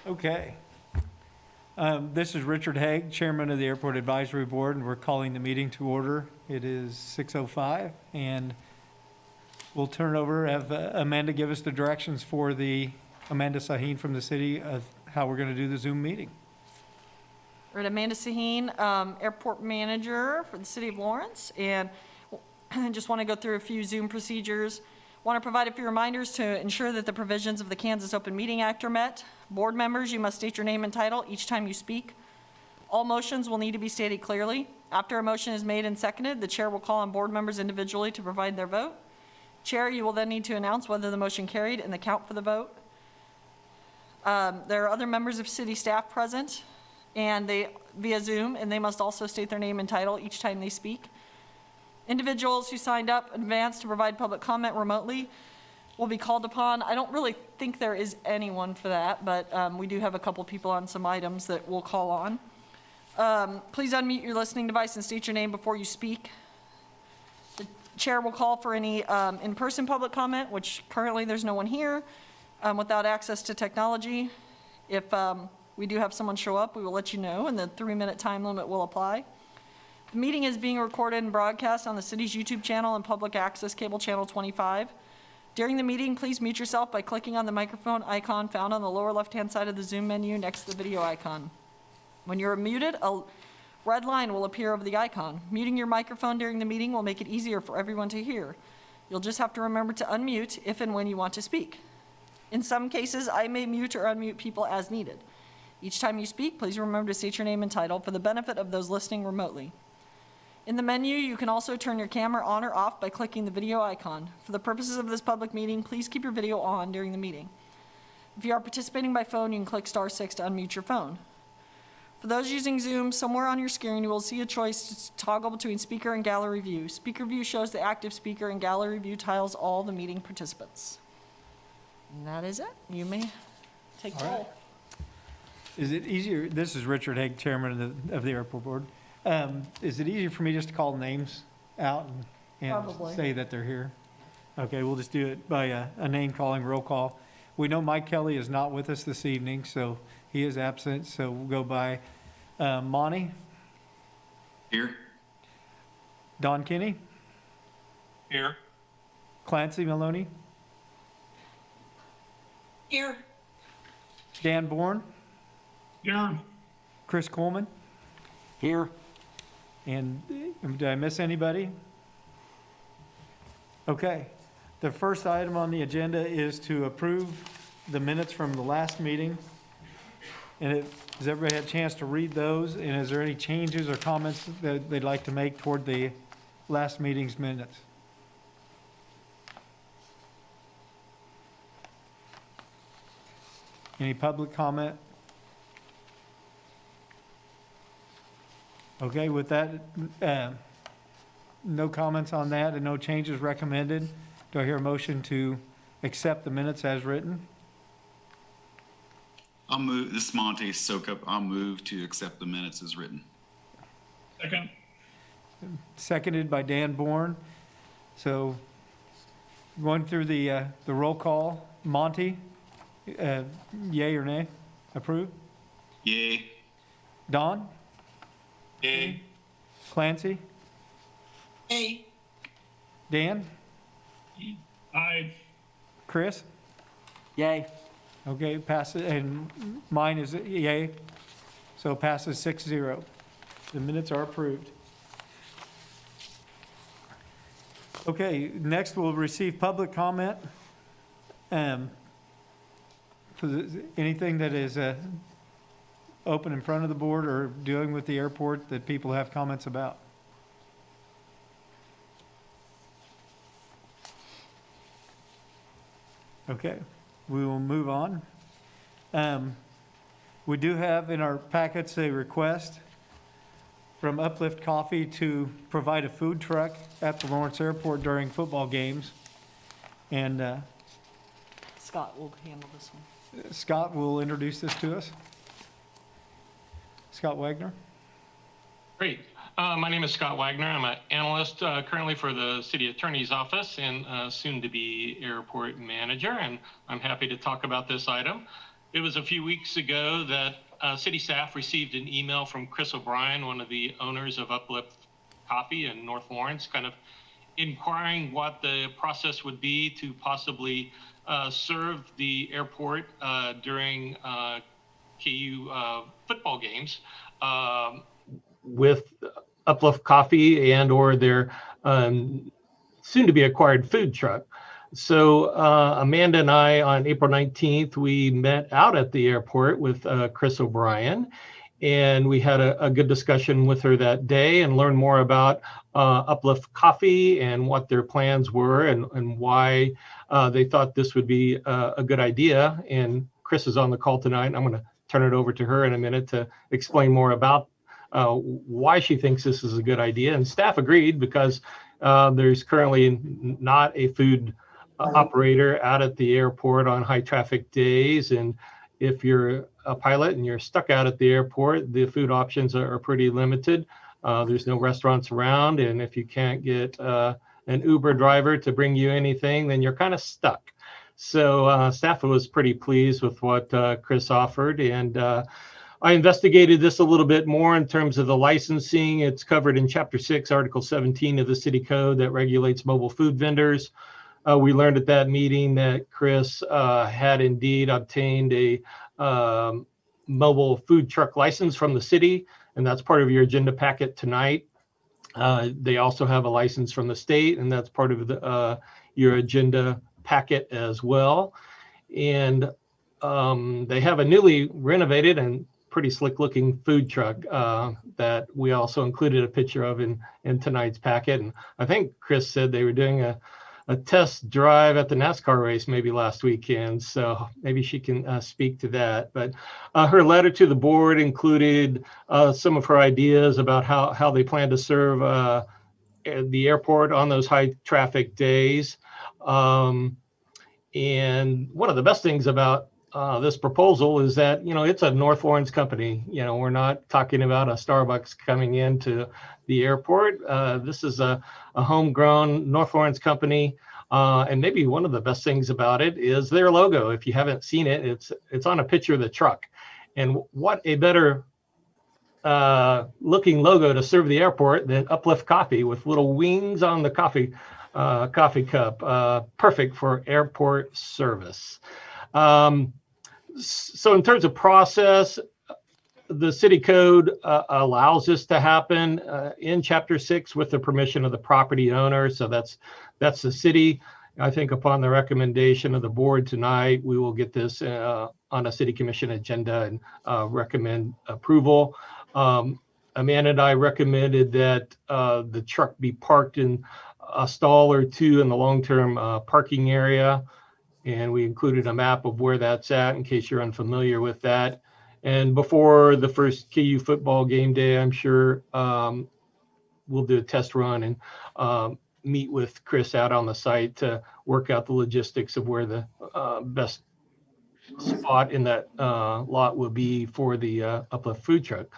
Okay. This is Richard Haig, Chairman of the Airport Advisory Board, and we're calling the meeting to order. It is 6:05, and we'll turn it over, have Amanda give us the directions for Amanda Sahin from the city of how we're going to do the Zoom meeting. Right, Amanda Sahin, Airport Manager for the City of Lawrence, and I just want to go through a few Zoom procedures. Want to provide a few reminders to ensure that the provisions of the Kansas Open Meeting Act are met. Board members, you must state your name and title each time you speak. All motions will need to be stated clearly. After a motion is made and seconded, the chair will call on board members individually to provide their vote. Chair, you will then need to announce whether the motion carried and the count for the vote. There are other members of city staff present and via Zoom, and they must also state their name and title each time they speak. Individuals who signed up in advance to provide public comment remotely will be called upon. I don't really think there is anyone for that, but we do have a couple people on some items that we'll call on. Please unmute your listening device and state your name before you speak. The chair will call for any in-person public comment, which currently there's no one here, without access to technology. If we do have someone show up, we will let you know, and the 3-minute time limit will apply. The meeting is being recorded and broadcast on the city's YouTube channel and public access cable channel 25. During the meeting, please mute yourself by clicking on the microphone icon found on the lower left-hand side of the Zoom menu next to the video icon. When you're muted, a red line will appear over the icon. Muting your microphone during the meeting will make it easier for everyone to hear. You'll just have to remember to unmute if and when you want to speak. In some cases, I may mute or unmute people as needed. Each time you speak, please remember to state your name and title for the benefit of those listening remotely. In the menu, you can also turn your camera on or off by clicking the video icon. For the purposes of this public meeting, please keep your video on during the meeting. If you are participating by phone, you can click *6 to unmute your phone. For those using Zoom, somewhere on your screen you will see a choice to toggle between speaker and gallery view. Speaker view shows the active speaker, and gallery view tiles all the meeting participants. And that is it. You may take roll. Is it easier, this is Richard Haig, Chairman of the Airport Board. Is it easier for me just to call names out and say that they're here? Okay, we'll just do it by a name calling, roll call. We know Mike Kelly is not with us this evening, so he is absent, so we'll go by Monte. Here. Don Kinney. Here. Clancy Maloney. Here. Dan Bourne. Here. Chris Coleman. Here. And did I miss anybody? Okay. The first item on the agenda is to approve the minutes from the last meeting. And has everybody had a chance to read those? And is there any changes or comments that they'd like to make toward the last meeting's minutes? Any public comment? Okay, with that, no comments on that and no changes recommended. Do I hear a motion to accept the minutes as written? I'll move, this is Monte, Soukup. I'll move to accept the minutes as written. Second. Seconded by Dan Bourne. So going through the roll call, Monte, yay or nay? Approve? Yay. Don? Yay. Clancy? Hey. Dan? Aye. Chris? Yay. Okay, passes, and mine is yay, so passes 6-0. The minutes are approved. Okay, next we'll receive public comment. For anything that is open in front of the board or dealing with the airport that people have comments about. Okay, we will move on. We do have in our packets a request from Uplift Coffee to provide a food truck at the Lawrence Airport during football games. And Scott will handle this one. Scott will introduce this to us. Scott Wagner. Great. My name is Scott Wagner. I'm an analyst currently for the City Attorney's Office and soon to be airport manager, and I'm happy to talk about this item. It was a few weeks ago that city staff received an email from Chris O'Brien, one of the owners of Uplift Coffee in North Lawrence, kind of inquiring what the process would be to possibly serve the airport during KU football games. With Uplift Coffee and or their soon to be acquired food truck. So Amanda and I on April 19th, we met out at the airport with Chris O'Brien, and we had a good discussion with her that day and learned more about Uplift Coffee and what their plans were and why they thought this would be a good idea. And Chris is on the call tonight, and I'm going to turn it over to her in a minute to explain more about why she thinks this is a good idea. And staff agreed because there's currently not a food operator out at the airport on high traffic days. And if you're a pilot and you're stuck out at the airport, the food options are pretty limited. There's no restaurants around. And if you can't get an Uber driver to bring you anything, then you're kind of stuck. So staff was pretty pleased with what Chris offered. And I investigated this a little bit more in terms of the licensing. It's covered in Chapter 6, Article 17 of the City Code that regulates mobile food vendors. We learned at that meeting that Chris had indeed obtained a mobile food truck license from the city, and that's part of your agenda packet tonight. They also have a license from the state, and that's part of your agenda packet as well. And they have a newly renovated and pretty slick looking food truck that we also included a picture of in tonight's packet. And I think Chris said they were doing a test drive at the NASCAR race maybe last weekend, so maybe she can speak to that. But her letter to the board included some of her ideas about how they plan to serve the airport on those high traffic days. And one of the best things about this proposal is that, it's a North Lawrence company. We're not talking about a Starbucks coming into the airport. This is a homegrown North Lawrence company. And maybe one of the best things about it is their logo. If you haven't seen it, it's on a picture of the truck. And what a better looking logo to serve the airport than Uplift Coffee with little wings on the coffee cup. Perfect for airport service. So in terms of process, the city code allows this to happen in Chapter 6 with the permission of the property owner. So that's the city. I think upon the recommendation of the board tonight, we will get this on a city commission agenda and recommend approval. Amanda and I recommended that the truck be parked in a stall or two in the long-term parking area. And we included a map of where that's at in case you're unfamiliar with that. And before the first KU football game day, I'm sure we'll do a test run and meet with Chris out on the site to work out the logistics of where the best spot in that lot will be for the Uplift food truck.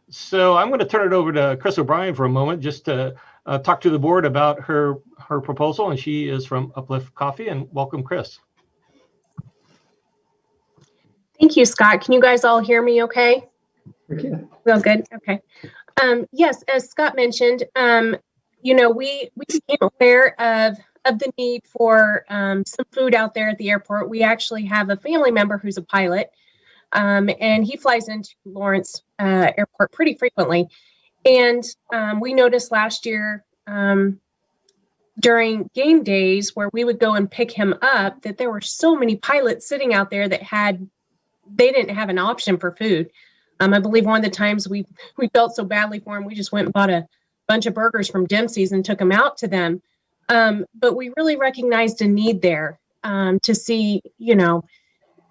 So I'm going to turn it over to Chris O'Brien for a moment just to talk to the board about her proposal. And she is from Uplift Coffee. And welcome, Chris. Thank you, Scott. Can you guys all hear me okay? Okay. Real good. Okay. Yes, as Scott mentioned, we became aware of the need for some food out there at the airport. We actually have a family member who's a pilot, and he flies into Lawrence Airport pretty frequently. And we noticed last year during game days where we would go and pick him up that there were so many pilots sitting out there that they didn't have an option for food. I believe one of the times we felt so badly for him, we just went and bought a bunch of burgers from Dempsey's and took them out to them. But we really recognized a need there to see,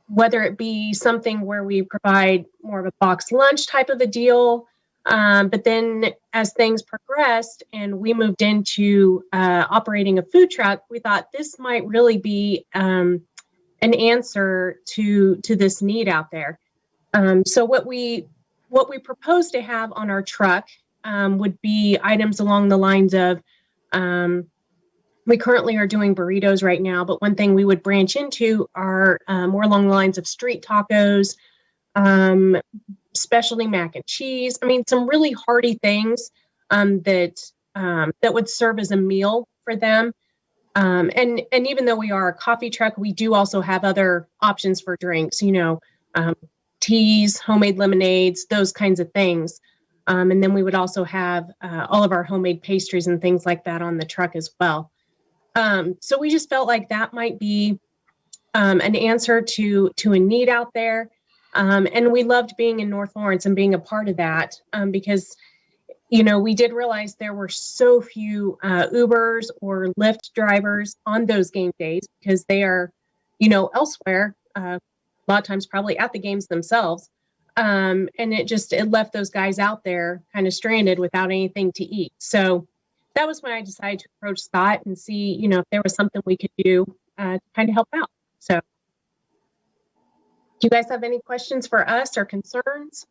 whether it be something where we provide more of a box lunch type of a deal. But then as things progressed and we moved into operating a food truck, we thought this might really be an answer to this need out there. So what we propose to have on our truck would be items along the lines of We currently are doing burritos right now, but one thing we would branch into are more along the lines of street tacos, specialty mac and cheese. I mean, some really hearty things that would serve as a meal for them. And even though we are a coffee truck, we do also have other options for drinks, teas, homemade lemonades, those kinds of things. And then we would also have all of our homemade pastries and things like that on the truck as well. So we just felt like that might be an answer to a need out there. And we loved being in North Lawrence and being a part of that because, we did realize there were so few Ubers or Lyft drivers on those game days because they are, elsewhere, a lot of times probably at the games themselves. And it left those guys out there kind of stranded without anything to eat. So that was when I decided to approach Scott and see, if there was something we could do to kind of help out. So do you guys have any questions for us or concerns?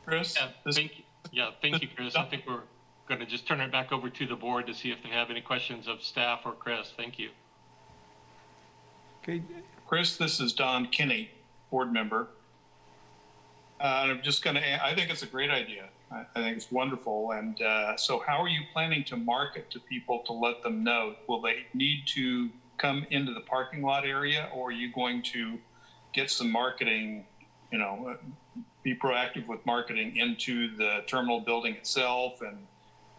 Chris? Thank you, Chris. I think we're going to just turn it back over to the board to see if they have any questions of staff or Chris. Thank you. Okay, Chris, this is Don Kinney, board member. I'm just going to, I think it's a great idea. I think it's wonderful. And so how are you planning to market to people to let them know? Will they need to come into the parking lot area, or are you going to get some marketing, be proactive with marketing into the terminal building itself? And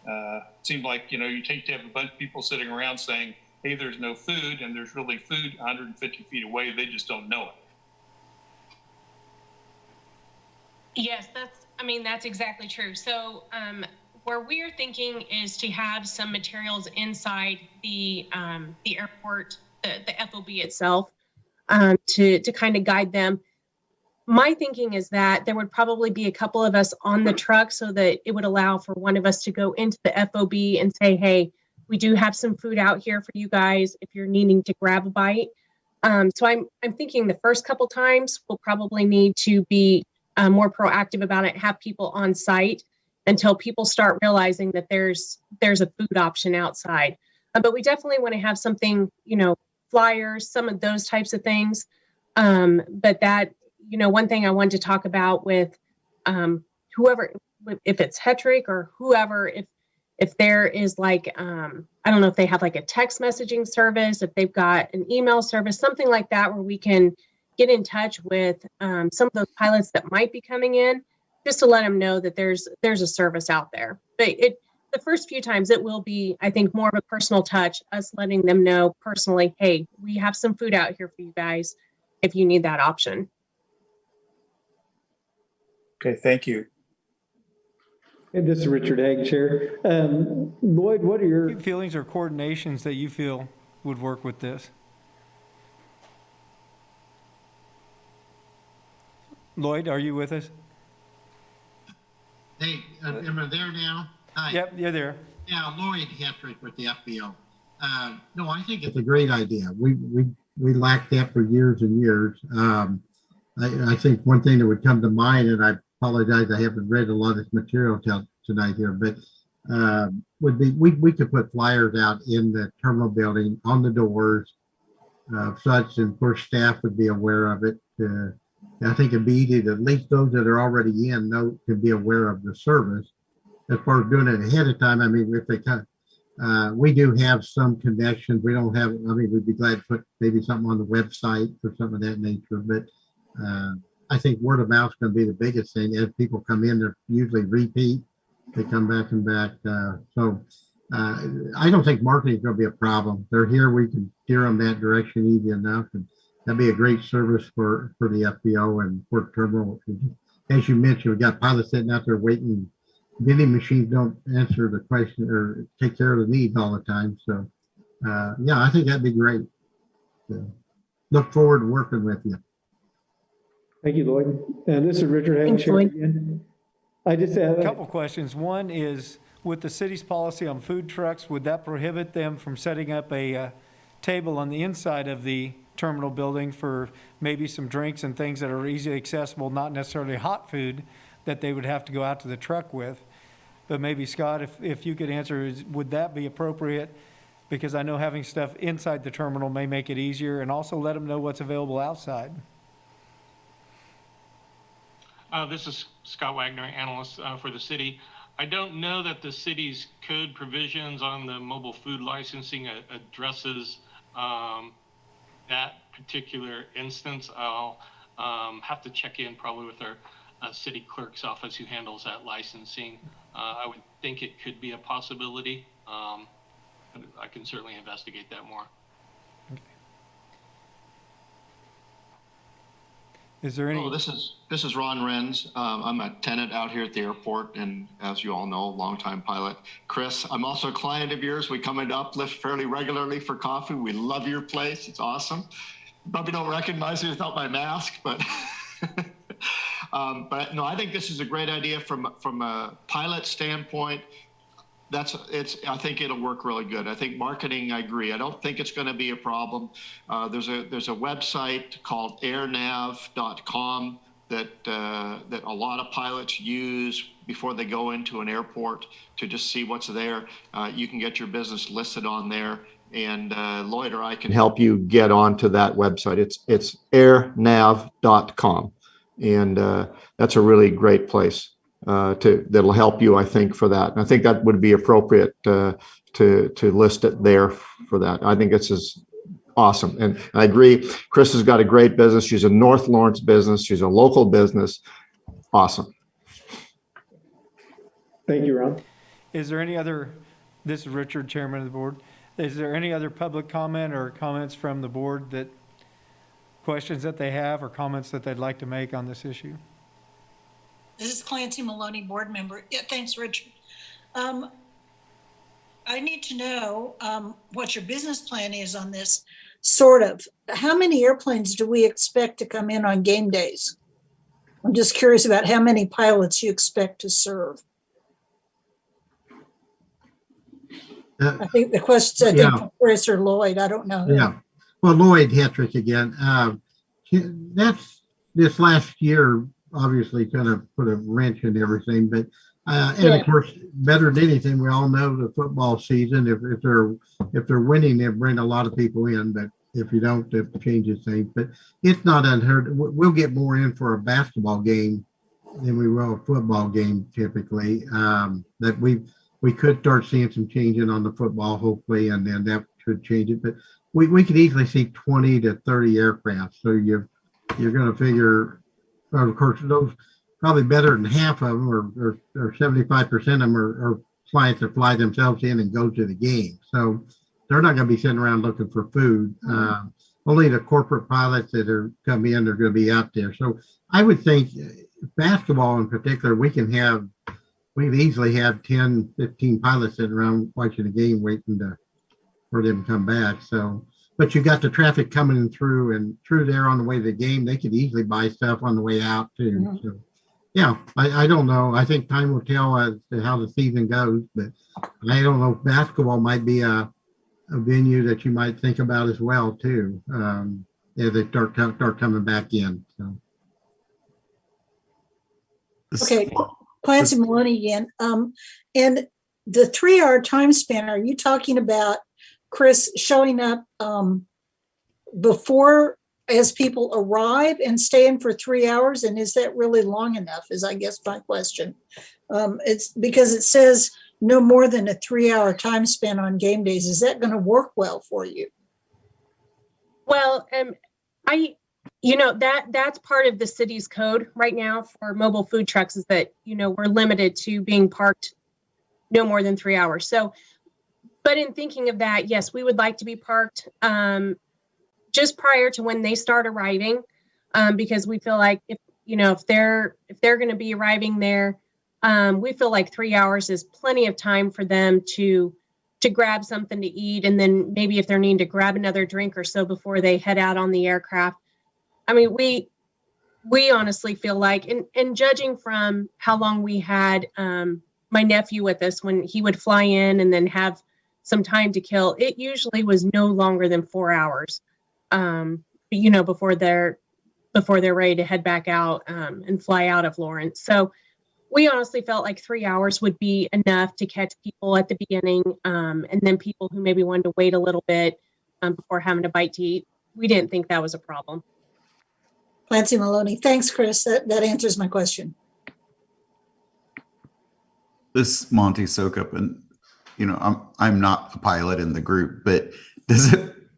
it seemed like, you take to have a bunch of people sitting around saying, hey, there's no food, and there's really food 150 feet away. They just don't know it. Yes, that's exactly true. So where we're thinking is to have some materials inside the airport, the FOB itself, to kind of guide them. My thinking is that there would probably be a couple of us on the truck so that it would allow for one of us to go into the FOB and say, hey, we do have some food out here for you guys if you're needing to grab a bite. So I'm thinking the first couple times we'll probably need to be more proactive about it, have people on site until people start realizing that there's a food option outside. But we definitely want to have something, flyers, some of those types of things. But that, one thing I wanted to talk about with whoever, if it's Hetrick or whoever, if there is like, I don't know if they have like a text messaging service, if they've got an email service, something like that, where we can get in touch with some of those pilots that might be coming in, just to let them know that there's a service out there. But the first few times it will be, I think, more of a personal touch, us letting them know personally, hey, we have some food out here for you guys if you need that option. Okay, thank you. and this is Richard Haig, Chair. Lloyd, what are your feelings or coordinations that you feel would work with this? Lloyd, are you with us? Hey, am I there now? Hi. Yep, you're there. Yeah, Lloyd Hetrick with the FBO. No, I think it's a great idea. We lacked that for years and years. I think one thing that would come to mind, and I apologize, I haven't read a lot of this material tonight here, but would be we could put flyers out in the terminal building on the doors, such, and of course staff would be aware of it. I think it'd be easy to, at least those that are already in know, can be aware of the service. As far as doing it ahead of time, I mean, if they come, we do have some connections. We don't have, I mean, we'd be glad to put maybe something on the website or something of that nature, but I think word of mouth is going to be the biggest thing. As people come in, they're usually repeat. They come back and back. So I don't think marketing is going to be a problem. They're here. We can steer them that direction easy enough. And that'd be a great service for the FBO and Port Terminal. As you mentioned, we got pilots sitting out there waiting. Vending machines don't answer the question or take care of the needs all the time. So, yeah, I think that'd be great. So, look forward to working with you. Thank you, Lloyd. And this is Richard Hagen, Thanks, Chair Lloyd. again. I just have a couple questions. One is, with the city's policy on food trucks, would that prohibit them from setting up a table on the inside of the terminal building for maybe some drinks and things that are easily accessible, not necessarily hot food, that they would have to go out to the truck with? But maybe, Scott, if you could answer, would that be appropriate because I know having stuff inside the terminal may make it easier, and also let them know what's available outside. This is Scott Wagner, analyst for the city. I don't know that the city's code provisions on the mobile food licensing addresses that particular instance. I'll have to check in probably with our city clerk's office who handles that licensing. I would think it could be a possibility, but I can certainly investigate that more. Is there any? Oh, this is Ron Renz. I'm a tenant out here at the airport, and as you all know, longtime pilot. Chris, I'm also a client of yours. We come into Uplift fairly regularly for coffee. We love your place. It's awesome. Probably don't recognize me without my mask, but but no, I think this is a great idea from a pilot standpoint. I think it'll work really good. I think marketing, I agree. I don't think it's going to be a problem. There's a website called airnav.com that a lot of pilots use before they go into an airport to just see what's there. You can get your business listed on there, and Lloyd or I can help you get onto that website. It's airnav.com, and that's a really great place. That'll help you, I think, for that. And I think that would be appropriate to list it there for that. I think this is awesome. And I agree. Chris has got a great business. She's a North Lawrence business. She's a local business. Awesome. Thank you, Ron. Is there any other, this is Richard, Chairman of the Board. Is there any other public comment or comments from the board, that questions that they have or comments that they'd like to make on this issue? This is Clancy Maloney, board member. Yeah, thanks, Richard. I need to know what your business plan is on this, sort of. How many airplanes do we expect to come in on game days? I'm just curious about how many pilots you expect to serve. I think the question, I think for Chris or Lloyd, I don't know. Yeah. Well, Lloyd Hetrick again. That's this last year, obviously kind of put a wrench in everything, but and of course, better than anything, we all know the football season, if they're winning, they bring a lot of people in, but if you don't, it changes things. But it's not unheard. We'll get more in for a basketball game than we will a football game typically. That we could start seeing some changing on the football, hopefully, and then that could change it. But we could easily see 20 to 30 aircraft. So you're going to figure, of course, those probably better than half of them or 75% of them are flights that fly themselves in and go to the game. So they're not going to be sitting around looking for food. Only the corporate pilots that are come in are going to be out there. So I would think basketball in particular, we can easily have 10, 15 pilots sitting around watching the game waiting for them to come back. So, but you got the traffic coming through and through there on the way to the game. They could easily buy stuff on the way out too. Mm-hmm. So, yeah, I don't know. I think time will tell as to how the season goes, but I don't know if basketball might be a venue that you might think about as well too, as they start coming back in. So. Okay, Clancy Maloney again. And the 3-hour time span, are you talking about Chris showing up before as people arrive and staying for 3 hours? And is that really long enough is I guess my question. It's because it says no more than a 3-hour time span on game days. Is that going to work well for you? Well, that's part of the city's code right now for mobile food trucks is that, we're limited to being parked no more than 3 hours. So, but in thinking of that, yes, we would like to be parked just prior to when they start arriving, because we feel like if they're going to be arriving there, we feel like 3 hours is plenty of time for them to grab something to eat. And then maybe if they're needing to grab another drink or so before they head out on the aircraft. I mean, we honestly feel like, and judging from how long we had my nephew with us when he would fly in and then have some time to kill, it usually was no longer than 4 hours, before they're ready to head back out and fly out of Lawrence. So we honestly felt like 3 hours would be enough to catch people at the beginning, and then people who maybe wanted to wait a little bit before having a bite to eat. We didn't think that was a problem. Clancy Maloney. Thanks, Chris. That answers my question. This is Monte Soukup, and I'm not a pilot in the group, but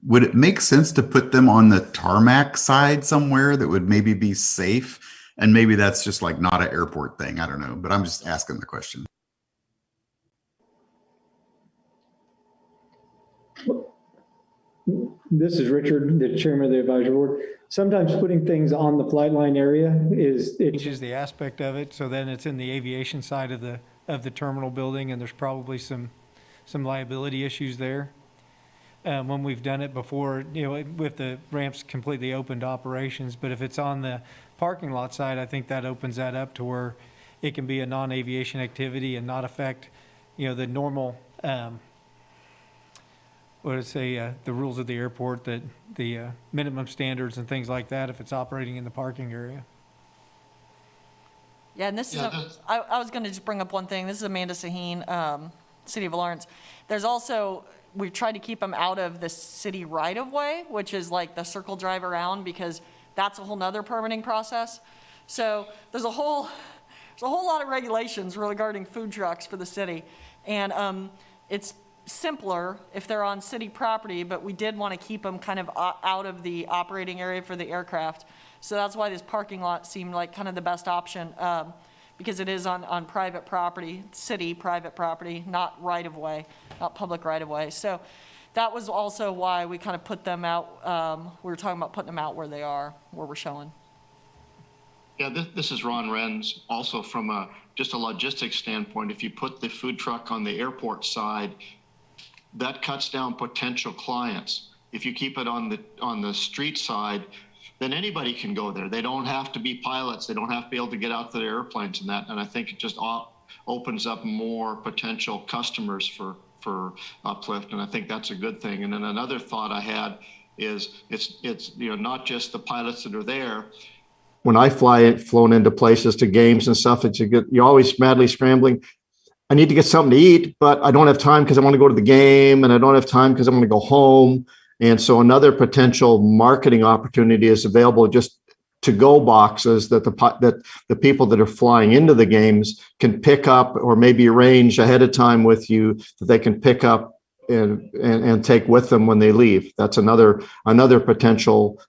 would it make sense to put them on the tarmac side somewhere that would maybe be safe? And maybe that's just like not an airport thing. I don't know, but I'm just asking the question. This is Richard, the chairman of the advisory board. Sometimes putting things on the flight line area it changes the aspect of it. So then it's in the aviation side of the terminal building, and there's probably some liability issues there. When we've done it before, with the ramps completely open to operations, but if it's on the parking lot side, I think that opens that up to where it can be a non-aviation activity and not affect, the normal, the rules of the airport, that the minimum standards and things like that, if it's operating in the parking area. Yeah, and this is, I was going to just bring up one thing. This is Amanda Sahin, City of Lawrence. There's also, we've tried to keep them out of the city right-of-way, which is like the circle drive around, because that's a whole nother permitting process. So there's a whole lot of regulations regarding food trucks for the city. And it's simpler if they're on city property, but we did want to keep them kind of out of the operating area for the aircraft. So that's why this parking lot seemed like kind of the best option, because it is on private property, city private property, not right-of-way, not public right-of-way. So that was also why we kind of put them out. We were talking about putting them out where they are, where we're showing. Yeah, this is Ron Renz. Also from just a logistics standpoint, if you put the food truck on the airport side, that cuts down potential clients. If you keep it on the street side, then anybody can go there. They don't have to be pilots. They don't have to be able to get out to their airplanes and that. And I think it just opens up more potential customers for Uplift, and I think that's a good thing. And then another thought I had is it's not just the pilots that are there. When I flown into places to games and stuff, you're always madly scrambling. I need to get something to eat, but I don't have time because I want to go to the game, and I don't have time because I want to go home. And so another potential marketing opportunity is available, just to-go boxes that the people that are flying into the games can pick up, or maybe arrange ahead of time with you that they can pick up and take with them when they leave. That's another potential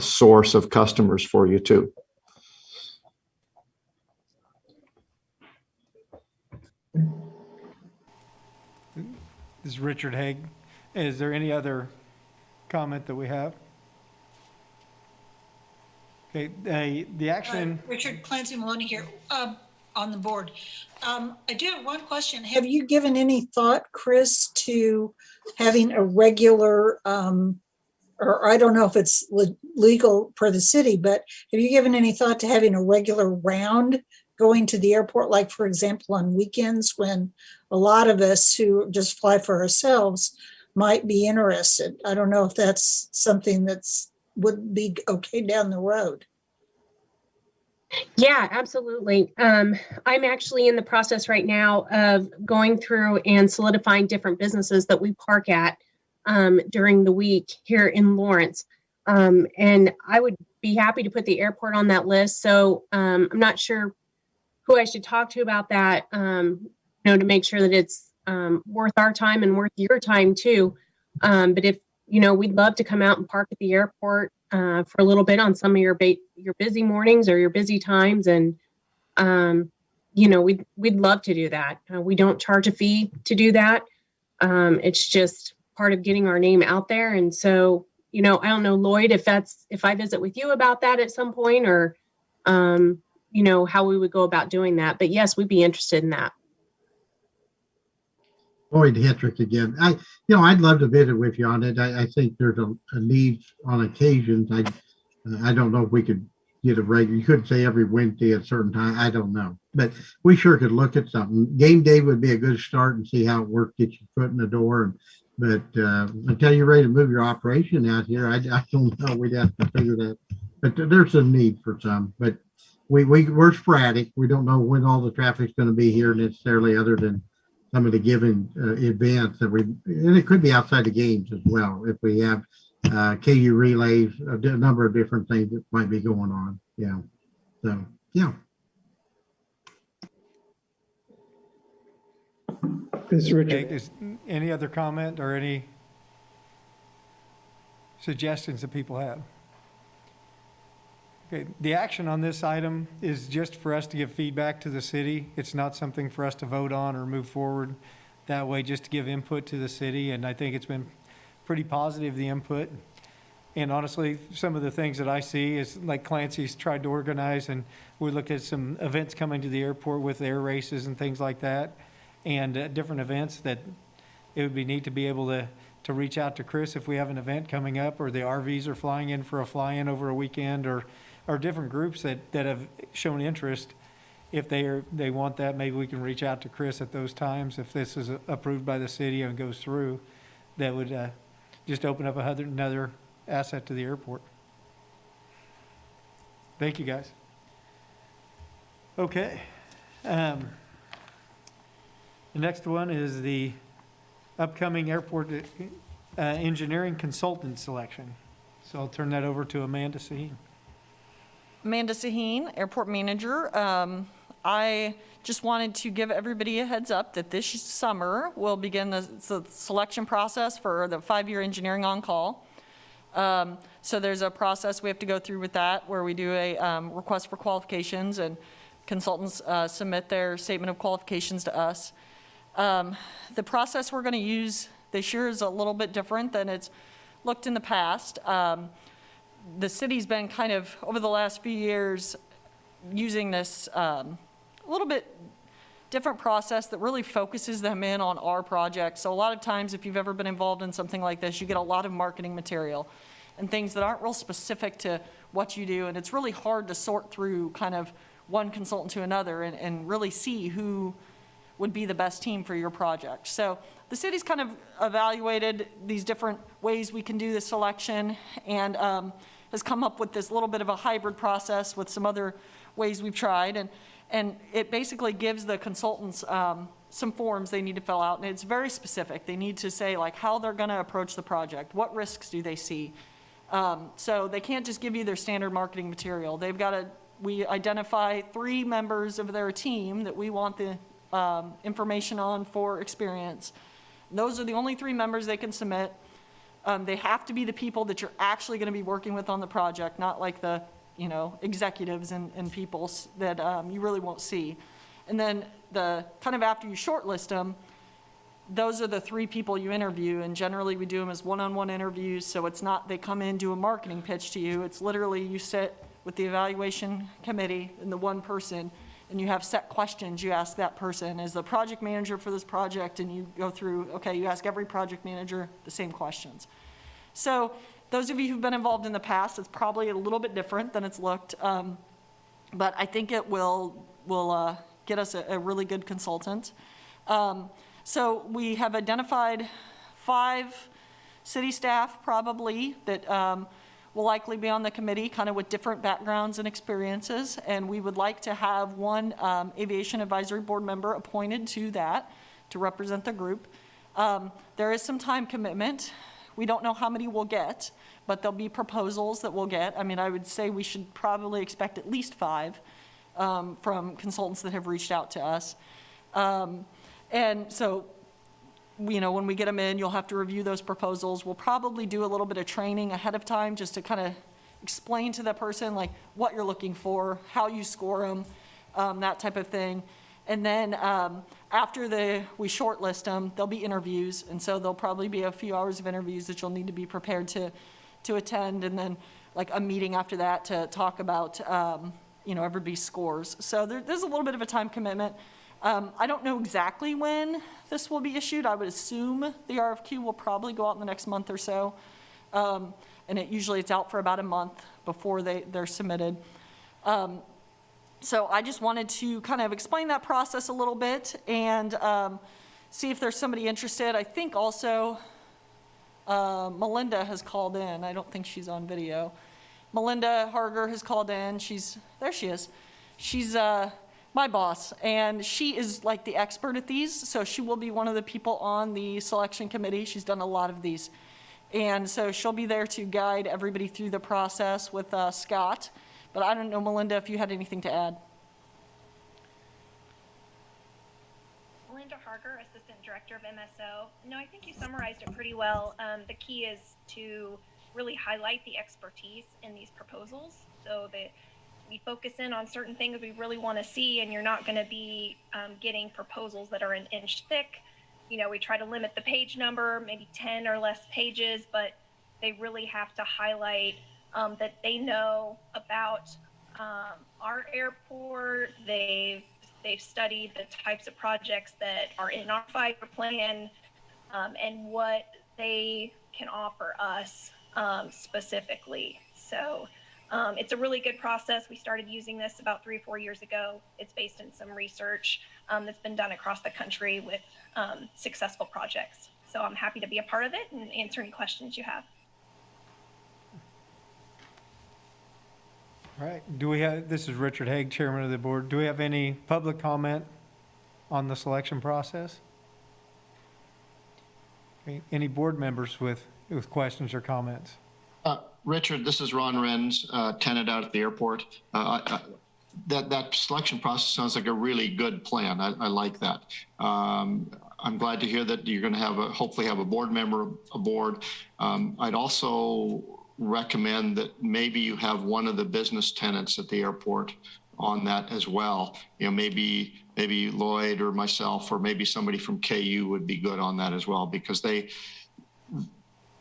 source of customers for you too. This is Richard Haig. Is there any other comment that we have? Okay, the action. Richard, Clancy Maloney here on the board. I do have one question. Have you given any thought, Chris, to having a regular, or I don't know if it's legal per the city, but have you given any thought to having a regular round going to the airport, like, for example, on weekends when a lot of us who just fly for ourselves might be interested? I don't know if that's something that's would be okay down the road. Yeah, absolutely. I'm actually in the process right now of going through and solidifying different businesses that we park at during the week here in Lawrence. And I would be happy to put the airport on that list. So I'm not sure who I should talk to about that, to make sure that it's worth our time and worth your time too. But if, we'd love to come out and park at the airport for a little bit on some of your busy mornings or your busy times. And, we'd love to do that. We don't charge a fee to do that. It's just part of getting our name out there. And so, I don't know, Lloyd, if I visit with you about that at some point, or, how we would go about doing that. But yes, we'd be interested in that. Lloyd Hetrick again. I'd love to visit with you on it. I think there's a need on occasions. I don't know if we could get a regular. You could say every Wednesday at a certain time. I don't know, but we sure could look at something. Game day would be a good start and see how it works. Get your foot in the door. But until you're ready to move your operation out here, I don't know. We'd have to figure that. But there's a need for some. But we're sporadic. We don't know when all the traffic's going to be here necessarily, other than some of the given events that and it could be outside the games as well. If we have KU relays, a number of different things that might be going on. Yeah. So, yeah. This Richard. Is any other comment or any suggestions that people have? Okay, the action on this item is just for us to give feedback to the city. It's not something for us to vote on or move forward that way, just to give input to the city. And I think it's been pretty positive, the input. And honestly, some of the things that I see is like Clancy's tried to organize, and we looked at some events coming to the airport with air races and things like that, and different events that it would be neat to be able to reach out to Chris if we have an event coming up, or the RVs are flying in for a fly-in over a weekend, or different groups that have shown interest. If they want that, maybe we can reach out to Chris at those times. If this is approved by the city and goes through, that would just open up another asset to the airport. Thank you, guys. Okay. The next one is the upcoming airport engineering consultant selection. So I'll turn that over to Amanda Sahin. Amanda Sahin, airport manager. I just wanted to give everybody a heads up that this summer we'll begin the selection process for the 5-year engineering on-call. So there's a process we have to go through with that, where we do a request for qualifications, and consultants submit their statement of qualifications to us. The process we're going to use this year is a little bit different than it's looked in the past. The city's been kind of, over the last few years, using this a little bit different process that really focuses them in on our project. So a lot of times, if you've ever been involved in something like this, you get a lot of marketing material and things that aren't real specific to what you do, and it's really hard to sort through kind of one consultant to another and really see who would be the best team for your project. So the city's kind of evaluated these different ways we can do this selection, and has come up with this little bit of a hybrid process with some other ways we've tried. And it basically gives the consultants some forms they need to fill out, and it's very specific. They need to say like how they're gonna approach the project, what risks do they see. So they can't just give you their standard marketing material. They've got we identify 3 members of their team that we want the information on for experience. Those are the only 3 members they can submit. They have to be the people that you're actually going to be working with on the project, not like the, executives and people that you really won't see. And then kind of after you shortlist them, those are the 3 people you interview, and generally we do them as one-on-one interviews, so it's not they come in, do a marketing pitch to you. It's literally you sit with the evaluation committee and the one person, and you have set questions you ask that person as the project manager for this project, and you go through, okay, you ask every project manager the same questions. So those of you who've been involved in the past, it's probably a little bit different than it's looked, but I think it will get us a really good consultant. So we have identified 5 city staff probably that will likely be on the committee, kind of with different backgrounds and experiences, and we would like to have one Aviation Advisory Board member appointed to that to represent the group. There is some time commitment. We don't know how many we'll get, but there'll be proposals that we'll get. I mean, I would say we should probably expect at least 5 from consultants that have reached out to us. And so, when we get them in, you'll have to review those proposals. We'll probably do a little bit of training ahead of time just to kind of explain to the person like what you're looking for, how you score them, that type of thing. And then after we shortlist them, there'll be interviews, and so there'll probably be a few hours of interviews that you'll need to be prepared to attend, and then like a meeting after that to talk about everybody's scores. So there's a little bit of a time commitment. I don't know exactly when this will be issued. I would assume the RFQ will probably go out in the next month or so. And it's out for about a month before they're submitted. So I just wanted to kind of explain that process a little bit and see if there's somebody interested. I think also Melinda has called in. I don't think she's on video. Melinda Harger has called in. There she is. She's my boss, and she is like the expert at these, so she will be one of the people on the selection committee. She's done a lot of these. And so she'll be there to guide everybody through the process with Scott. But I don't know, Melinda, if you had anything to add. Melinda Harger, Assistant Director of MSO. No, I think you summarized it pretty well. The key is to really highlight the expertise in these proposals so that we focus in on certain things we really want to see, and you're not going to be getting proposals that are an inch thick. You know, we try to limit the page number, maybe 10 or less pages, but they really have to highlight that they know about our airport. They've studied the types of projects that are in our 5-year plan and what they can offer us specifically. So it's a really good process. We started using this about 3 or 4 years ago. It's based in some research that's been done across the country with successful projects. So I'm happy to be a part of it and answer any questions you have. All right, this is Richard Haig, Chairman of the Board. Do we have any public comment on the selection process? Okay, any board members with questions or comments? Richard, this is Ron Renz, tenant out at the airport. That selection process sounds like a really good plan. I like that. I'm glad to hear that you're going to hopefully have a board member aboard. I'd also recommend that maybe you have one of the business tenants at the airport on that as well. You know, maybe Lloyd or myself, or maybe somebody from KU would be good on that as well, because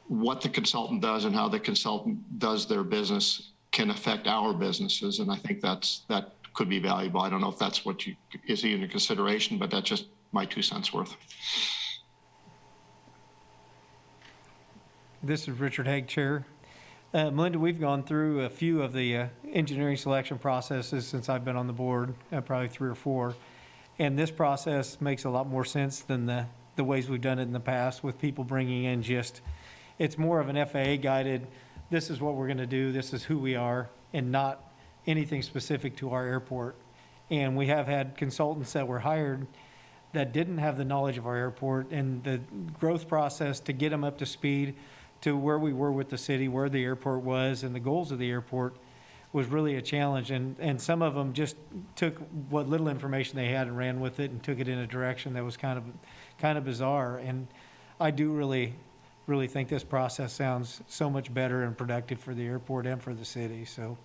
what the consultant does and how the consultant does their business can affect our businesses. And I think that could be valuable. I don't know if that's what is even a consideration, but that's just my 2 cents worth. This is Richard Haig, Chair. Melinda, we've gone through a few of the engineering selection processes since I've been on the board, probably 3 or 4. And this process makes a lot more sense than the ways we've done it in the past, with people bringing in it's more of an FAA guided, this is what we're going to do, this is who we are, and not anything specific to our airport. And we have had consultants that were hired that didn't have the knowledge of our airport, and the growth process to get them up to speed to where we were with the city, where the airport was, and the goals of the airport was really a challenge. And some of them just took what little information they had and ran with it and took it in a direction that was kind of bizarre. And I do really think this process sounds so much better and productive for the airport and for the city. So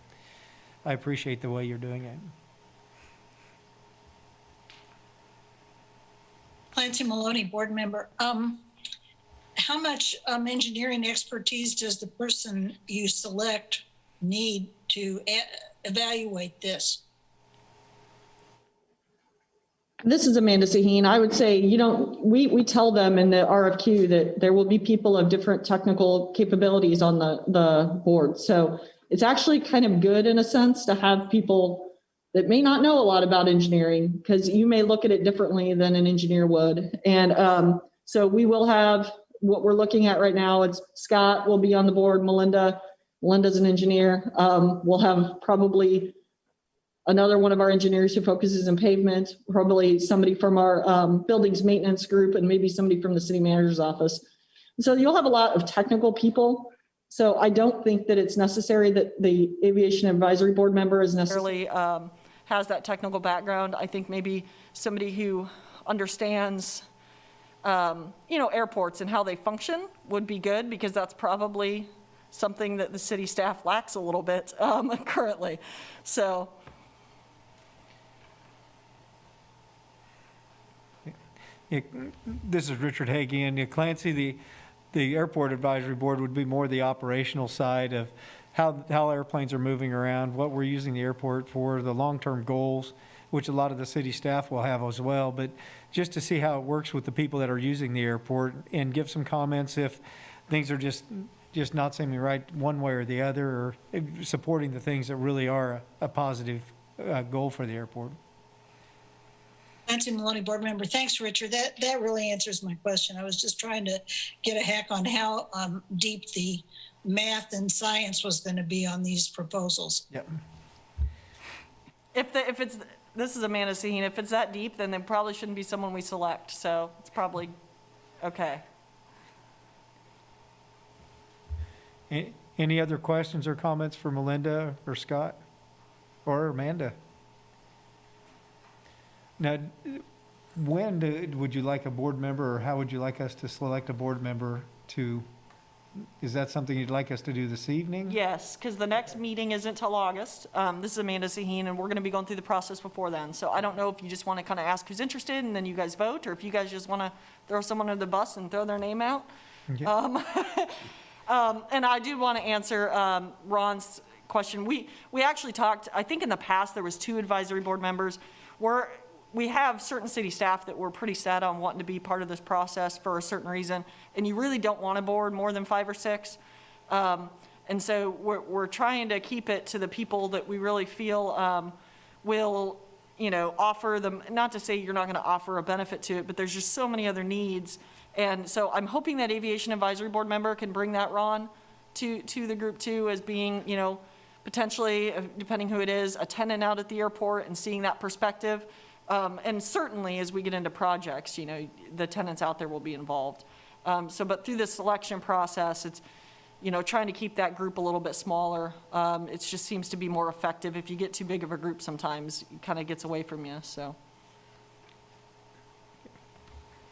I appreciate the way you're doing it. Clancy Maloney, board member. How much engineering expertise does the person you select need to evaluate this? This is Amanda Sahin. I would say, we tell them in the RFQ that there will be people of different technical capabilities on the board. So it's actually kind of good in a sense to have people that may not know a lot about engineering, because you may look at it differently than an engineer would. And so we will have what we're looking at right now. It's Scott will be on the board, Melinda's an engineer. We'll have probably another one of our engineers who focuses in pavement, probably somebody from our buildings maintenance group, and maybe somebody from the city manager's office. So you'll have a lot of technical people. So I don't think that it's necessary that the Aviation Advisory Board member is necessarily has that technical background. I think maybe somebody who understands, airports and how they function would be good, because that's probably something that the city staff lacks a little bit currently. So. This is Richard Haig again. Clancy, the Airport Advisory Board would be more the operational side of how airplanes are moving around, what we're using the airport for, the long-term goals, which a lot of the city staff will have as well, but just to see how it works with the people that are using the airport, and give some comments if things are just not seeming right one way or the other, or supporting the things that really are a positive goal for the airport. Nancy Maloney, board member. Thanks, Richard. That really answers my question. I was just trying to get a hack on how deep the math and science was going to be on these proposals. Yep. This is Amanda Sahin, if it's that deep, then it probably shouldn't be someone we select, so it's probably okay. Any other questions or comments for Melinda or Scott or Amanda? Now, would you like a board member, or how would you like us to select a board member to, is that something you'd like us to do this evening? Yes, because the next meeting isn't till August. This is Amanda Sahin, and we're going to be going through the process before then. So I don't know if you just want to kind of ask who's interested, and then you guys vote, or if you guys just want to throw someone under the bus and throw their name out. Okay. And I do want to answer Ron's question. We actually talked, I think in the past, there was 2 advisory board members. We have certain city staff that were pretty set on wanting to be part of this process for a certain reason, and you really don't want a board more than 5 or 6. And so we're trying to keep it to the people that we really feel will, offer them, not to say you're not going to offer a benefit to it, but there's just so many other needs. And so I'm hoping that Aviation Advisory Board member can bring that, Ron, to the group too, as being, potentially, depending who it is, a tenant out at the airport and seeing that perspective. And certainly as we get into projects, the tenants out there will be involved. But through the selection process, it's, trying to keep that group a little bit smaller. It just seems to be more effective. If you get too big of a group sometimes, it kind of gets away from you, so.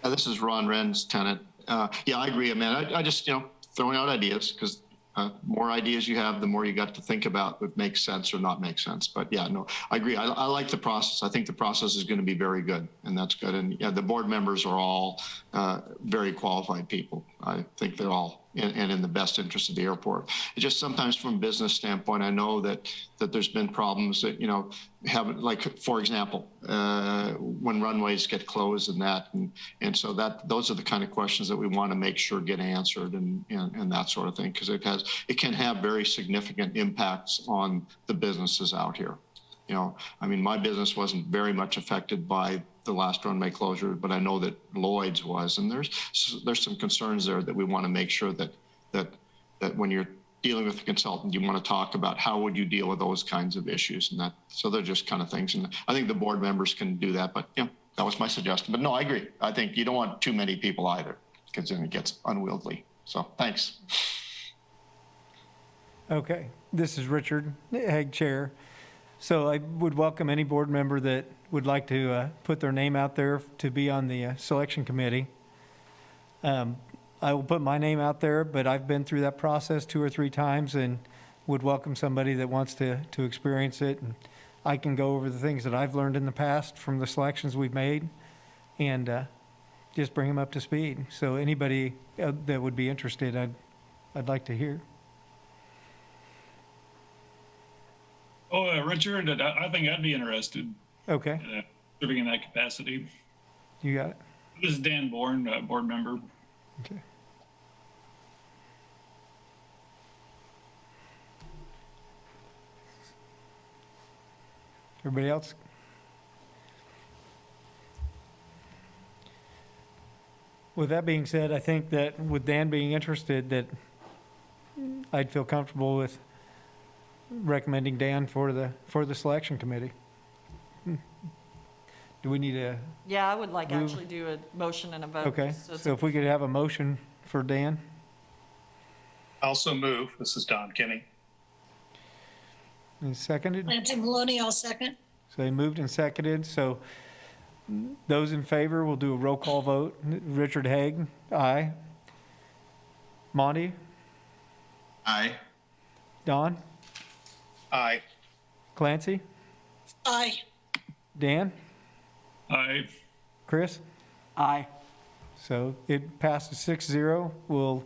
This is Ron Renz, tenant. Yeah, I agree, Amanda. I just, throwing out ideas, because more ideas you have, the more you got to think about what makes sense or not make sense. But yeah, no, I agree. I like the process. I think the process is going to be very good, and that's good. And yeah, the board members are all very qualified people. I think they're all in the best interest of the airport. It's just sometimes from a business standpoint, I know that there's been problems that, haven't, like, for example, when runways get closed and so those are the kind of questions that we want to make sure get answered and that sort of thing, because it can have very significant impacts on the businesses out here. My business wasn't very much affected by the last runway closure, but I know that Lloyd's was, and there's some concerns there that we want to make sure that when you're dealing with a consultant, you want to talk about how would you deal with those kinds of issues, and so they're just kind of things. And I think the board members can do that, but that was my suggestion. But no, I agree. I think you don't want too many people either, because then it gets unwieldy. So thanks. Okay, this is Richard Haig, Chair. So I would welcome any board member that would like to put their name out there to be on the selection committee. I will put my name out there, but I've been through that process 2 or 3 times and would welcome somebody that wants to experience it. And I can go over the things that I've learned in the past from the selections we've made and just bring them up to speed. So anybody that would be interested, I'd like to hear. Oh, Richard, I think I'd be interested. Okay. Serving in that capacity. You got it. This is Dan Bourne, board member. Okay. Everybody else? With that being said, I think that with Dan being interested, that I'd feel comfortable with recommending Dan for the selection committee. Do we need a? Yeah, I would like move? actually do a motion and a vote. Okay, so if we could have a motion for Dan? Also move. This is Don Kinney. And seconded? Clancy Maloney, I'll second. So they moved and seconded, so those in favor, we'll do a roll call vote. Richard Haig, aye. Monte? Aye. Don? Aye. Clancy? Aye. Dan? Aye. Chris? Aye. So it passes 6-0. We'll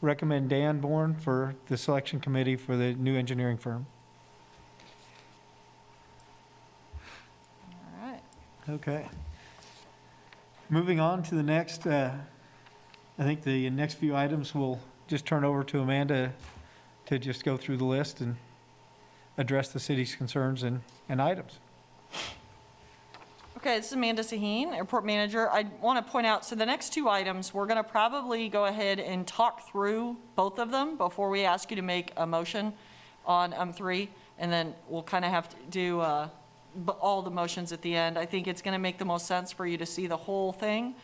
recommend Dan Bourne for the selection committee for the new engineering firm. All right. Okay. Moving on to the next, I think the next few items we'll just turn over to Amanda to just go through the list and address the city's concerns and items. Okay, this is Amanda Sahin, airport manager. I want to point out, so the next 2 items, we're going to probably go ahead and talk through both of them before we ask you to make a motion on 3, and then we'll kind of have to do all the motions at the end. I think it's going to make the most sense for you to see the whole thing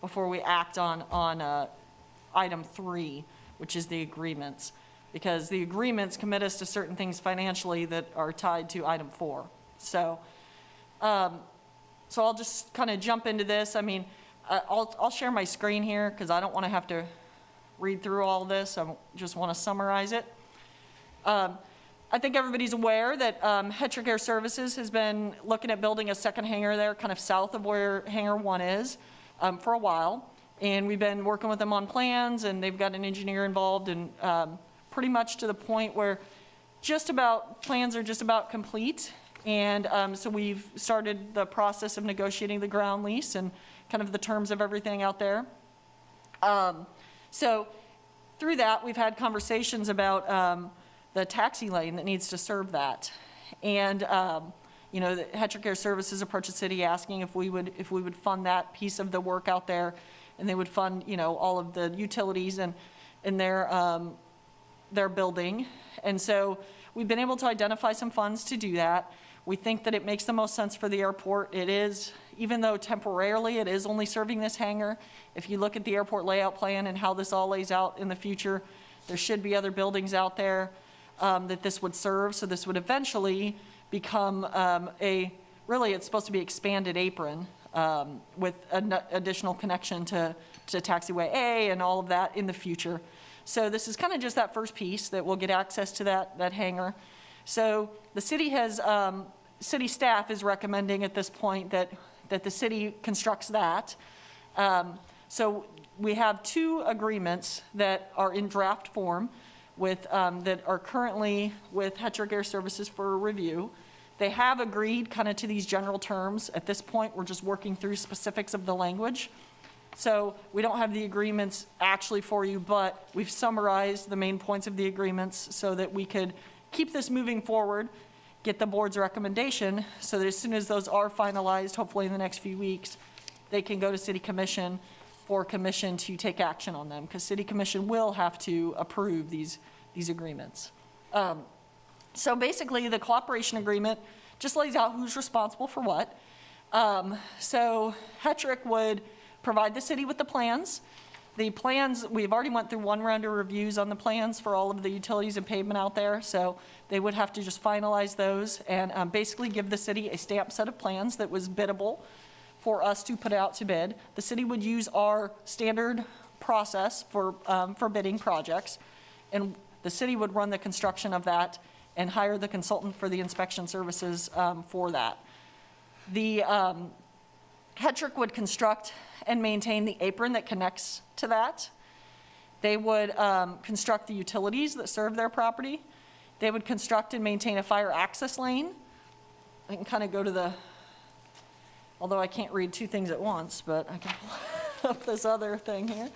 before we act on item 3, which is the agreements, because the agreements commit us to certain things financially that are tied to item 4. So I'll just kind of jump into this. I mean, I'll share my screen here because I don't want to have to read through all this. I just want to summarize it. I think everybody's aware that Hetrick Air Services has been looking at building a second hangar there, kind of south of where Hangar 1 is, for a while. And we've been working with them on plans, and they've got an engineer involved, and pretty much to the point where plans are just about complete. And so we've started the process of negotiating the ground lease and kind of the terms of everything out there. So through that, we've had conversations about the taxi lane that needs to serve that. And, you know, the Hetrick Air Services approached the city asking if we would fund that piece of the work out there, and they would fund, you know, all of the utilities and in their building. And so we've been able to identify some funds to do that. We think that it makes the most sense for the airport. It is, even though temporarily it is only serving this hangar, if you look at the airport layout plan and how this all lays out in the future, there should be other buildings out there that this would serve. So this would eventually become really it's supposed to be expanded apron with an additional connection to taxiway A and all of that in the future. So this is kind of just that first piece that will get access to that hangar. So the city has, city staff is recommending at this point that the city constructs that. So we have 2 agreements that are in draft form that are currently with Hetrick Air Services for review. They have agreed kind of to these general terms. At this point, we're just working through specifics of the language. So we don't have the agreements actually for you, but we've summarized the main points of the agreements so that we could keep this moving forward, get the board's recommendation, so that as soon as those are finalized, hopefully in the next few weeks, they can go to City Commission for commission to take action on them, because City Commission will have to approve these agreements. So basically, the cooperation agreement just lays out who's responsible for what. So Hetrick would provide the city with the plans. The plans, we've already went through 1 round of reviews on the plans for all of the utilities and pavement out there, so they would have to just finalize those and basically give the city a stamped set of plans that was biddable for us to put out to bid. The city would use our standard process for bidding projects, and the city would run the construction of that and hire the consultant for the inspection services for that. The Hetrick would construct and maintain the apron that connects to that. They would construct the utilities that serve their property. They would construct and maintain a fire access lane. I can kind of go to the, although I can't read 2 things at once, but I can pull up this other thing here.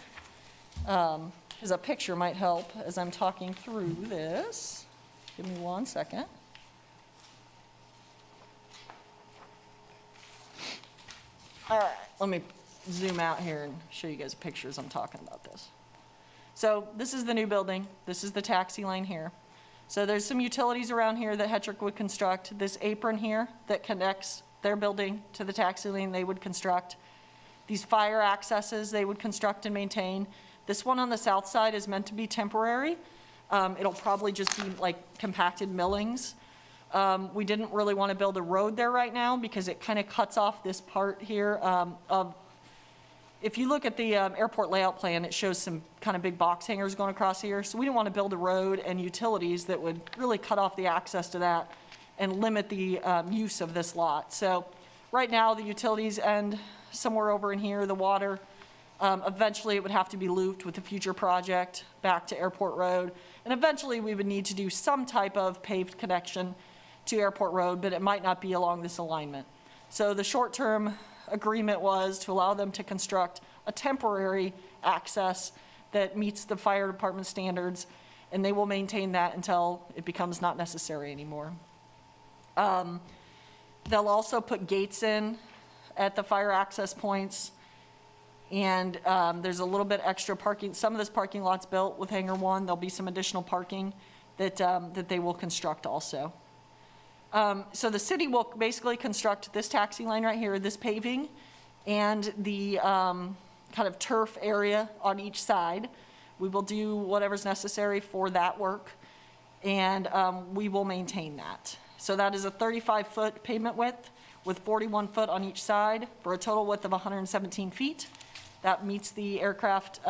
Because a picture might help as I'm talking through this. Give me 1 second. All right, let me zoom out here and show you guys pictures. I'm talking about this. So this is the new building. This is the taxi lane here. So there's some utilities around here that Hetrick would construct. This apron here that connects their building to the taxi lane, they would construct. These fire accesses, they would construct and maintain. This one on the south side is meant to be temporary. It'll probably just be like compacted millings. We didn't really want to build a road there right now because it kind of cuts off this part here of, if you look at the airport layout plan, it shows some kind of big box hangers going across here. So we didn't want to build a road and utilities that would really cut off the access to that and limit the use of this lot. So right now the utilities end somewhere over in here, the water. Eventually it would have to be looped with a future project back to Airport Road. And eventually we would need to do some type of paved connection to Airport Road, but it might not be along this alignment. So the short-term agreement was to allow them to construct a temporary access that meets the fire department standards, and they will maintain that until it becomes not necessary anymore. They'll also put gates in at the fire access points, and there's a little bit extra parking. Some of this parking lot's built with Hangar 1. There'll be some additional parking that they will construct also. So the city will basically construct this taxi line right here, this paving, and the kind of turf area on each side. We will do whatever's necessary for that work, and we will maintain that. So that is a 35-foot pavement width with 41 foot on each side for a total width of 117 feet. That meets the aircraft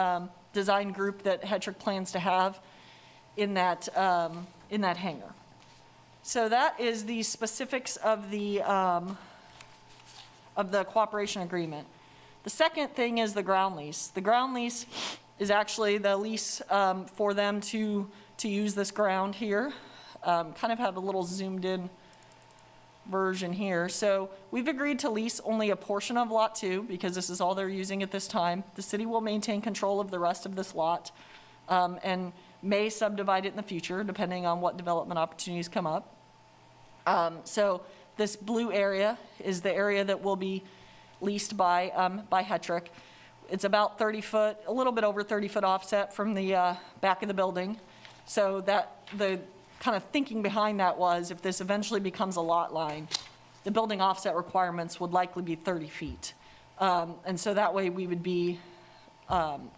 design group that Hetrick plans to have in that hangar. So that is the specifics of the cooperation agreement. The second thing is the ground lease. The ground lease is actually the lease for them to use this ground here. Kind of have a little zoomed in version here. So we've agreed to lease only a portion of Lot 2 because this is all they're using at this time. The city will maintain control of the rest of this lot and may subdivide it in the future depending on what development opportunities come up. So this blue area is the area that will be leased by Hetrick. It's about 30 foot, a little bit over 30 foot offset from the back of the building. So that the kind of thinking behind that was if this eventually becomes a lot line, the building offset requirements would likely be 30 feet. And so that way we would be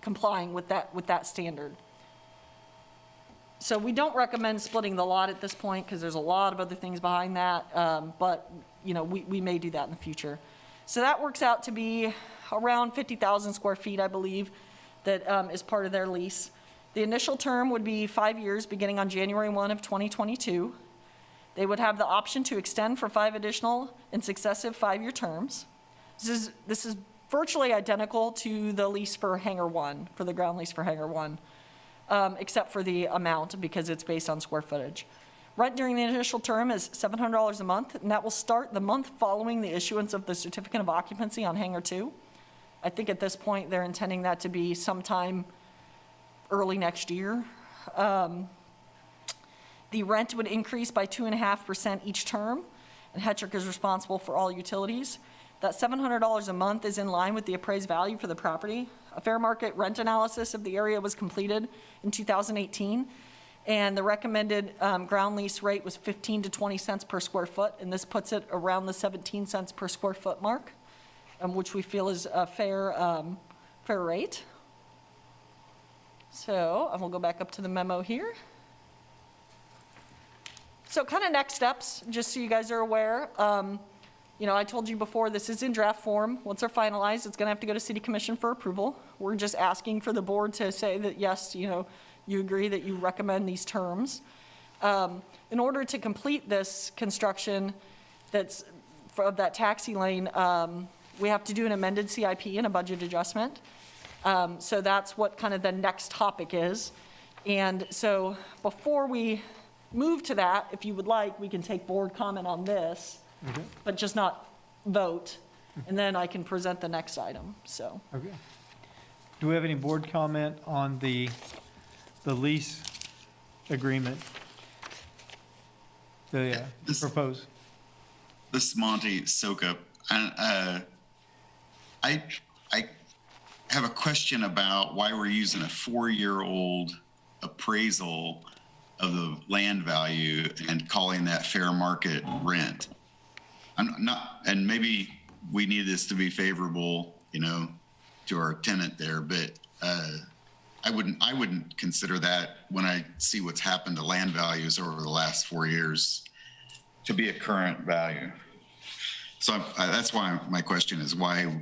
complying with that standard. So we don't recommend splitting the lot at this point because there's a lot of other things behind that, but we may do that in the future. So that works out to be around 50,000 square feet, I believe, that is part of their lease. The initial term would be 5 years, beginning on January 1 of 2022. They would have the option to extend for 5 additional and successive 5-year terms. This is virtually identical to the lease for Hangar 1, for the ground lease for Hangar 1, except for the amount because it's based on square footage. Rent during the initial term is $700 a month, and that will start the month following the issuance of the certificate of occupancy on Hangar 2. I think at this point they're intending that to be sometime early next year. The rent would increase by 2.5% each term, and Hetrick is responsible for all utilities. That $700 a month is in line with the appraised value for the property. A fair market rent analysis of the area was completed in 2018, and the recommended ground lease rate was 15 to 20 cents per square foot, and this puts it around the 17 cents per square foot mark, which we feel is a fair rate. So I will go back up to the memo here. So kind of next steps, just so you guys are aware. I told you before, this is in draft form. Once they're finalized, it's going to have to go to City Commission for approval. We're just asking for the board to say that, yes, you agree that you recommend these terms. In order to complete this construction of that taxi lane, we have to do an amended CIP and a budget adjustment. So that's what kind of the next topic is. And so before we move to that, if you would like, we can take board comment on this, but just not vote. And then I can present the next item, so. Okay. Do we have any board comment on the lease agreement? The proposed? This is Monte Soukup. And I have a question about why we're using a 4-year-old appraisal of the land value and calling that fair market rent. I'm not, and maybe we need this to be favorable, to our tenant there, but I wouldn't consider that when I see what's happened to land values over the last 4 years to be a current value. So that's why my question is why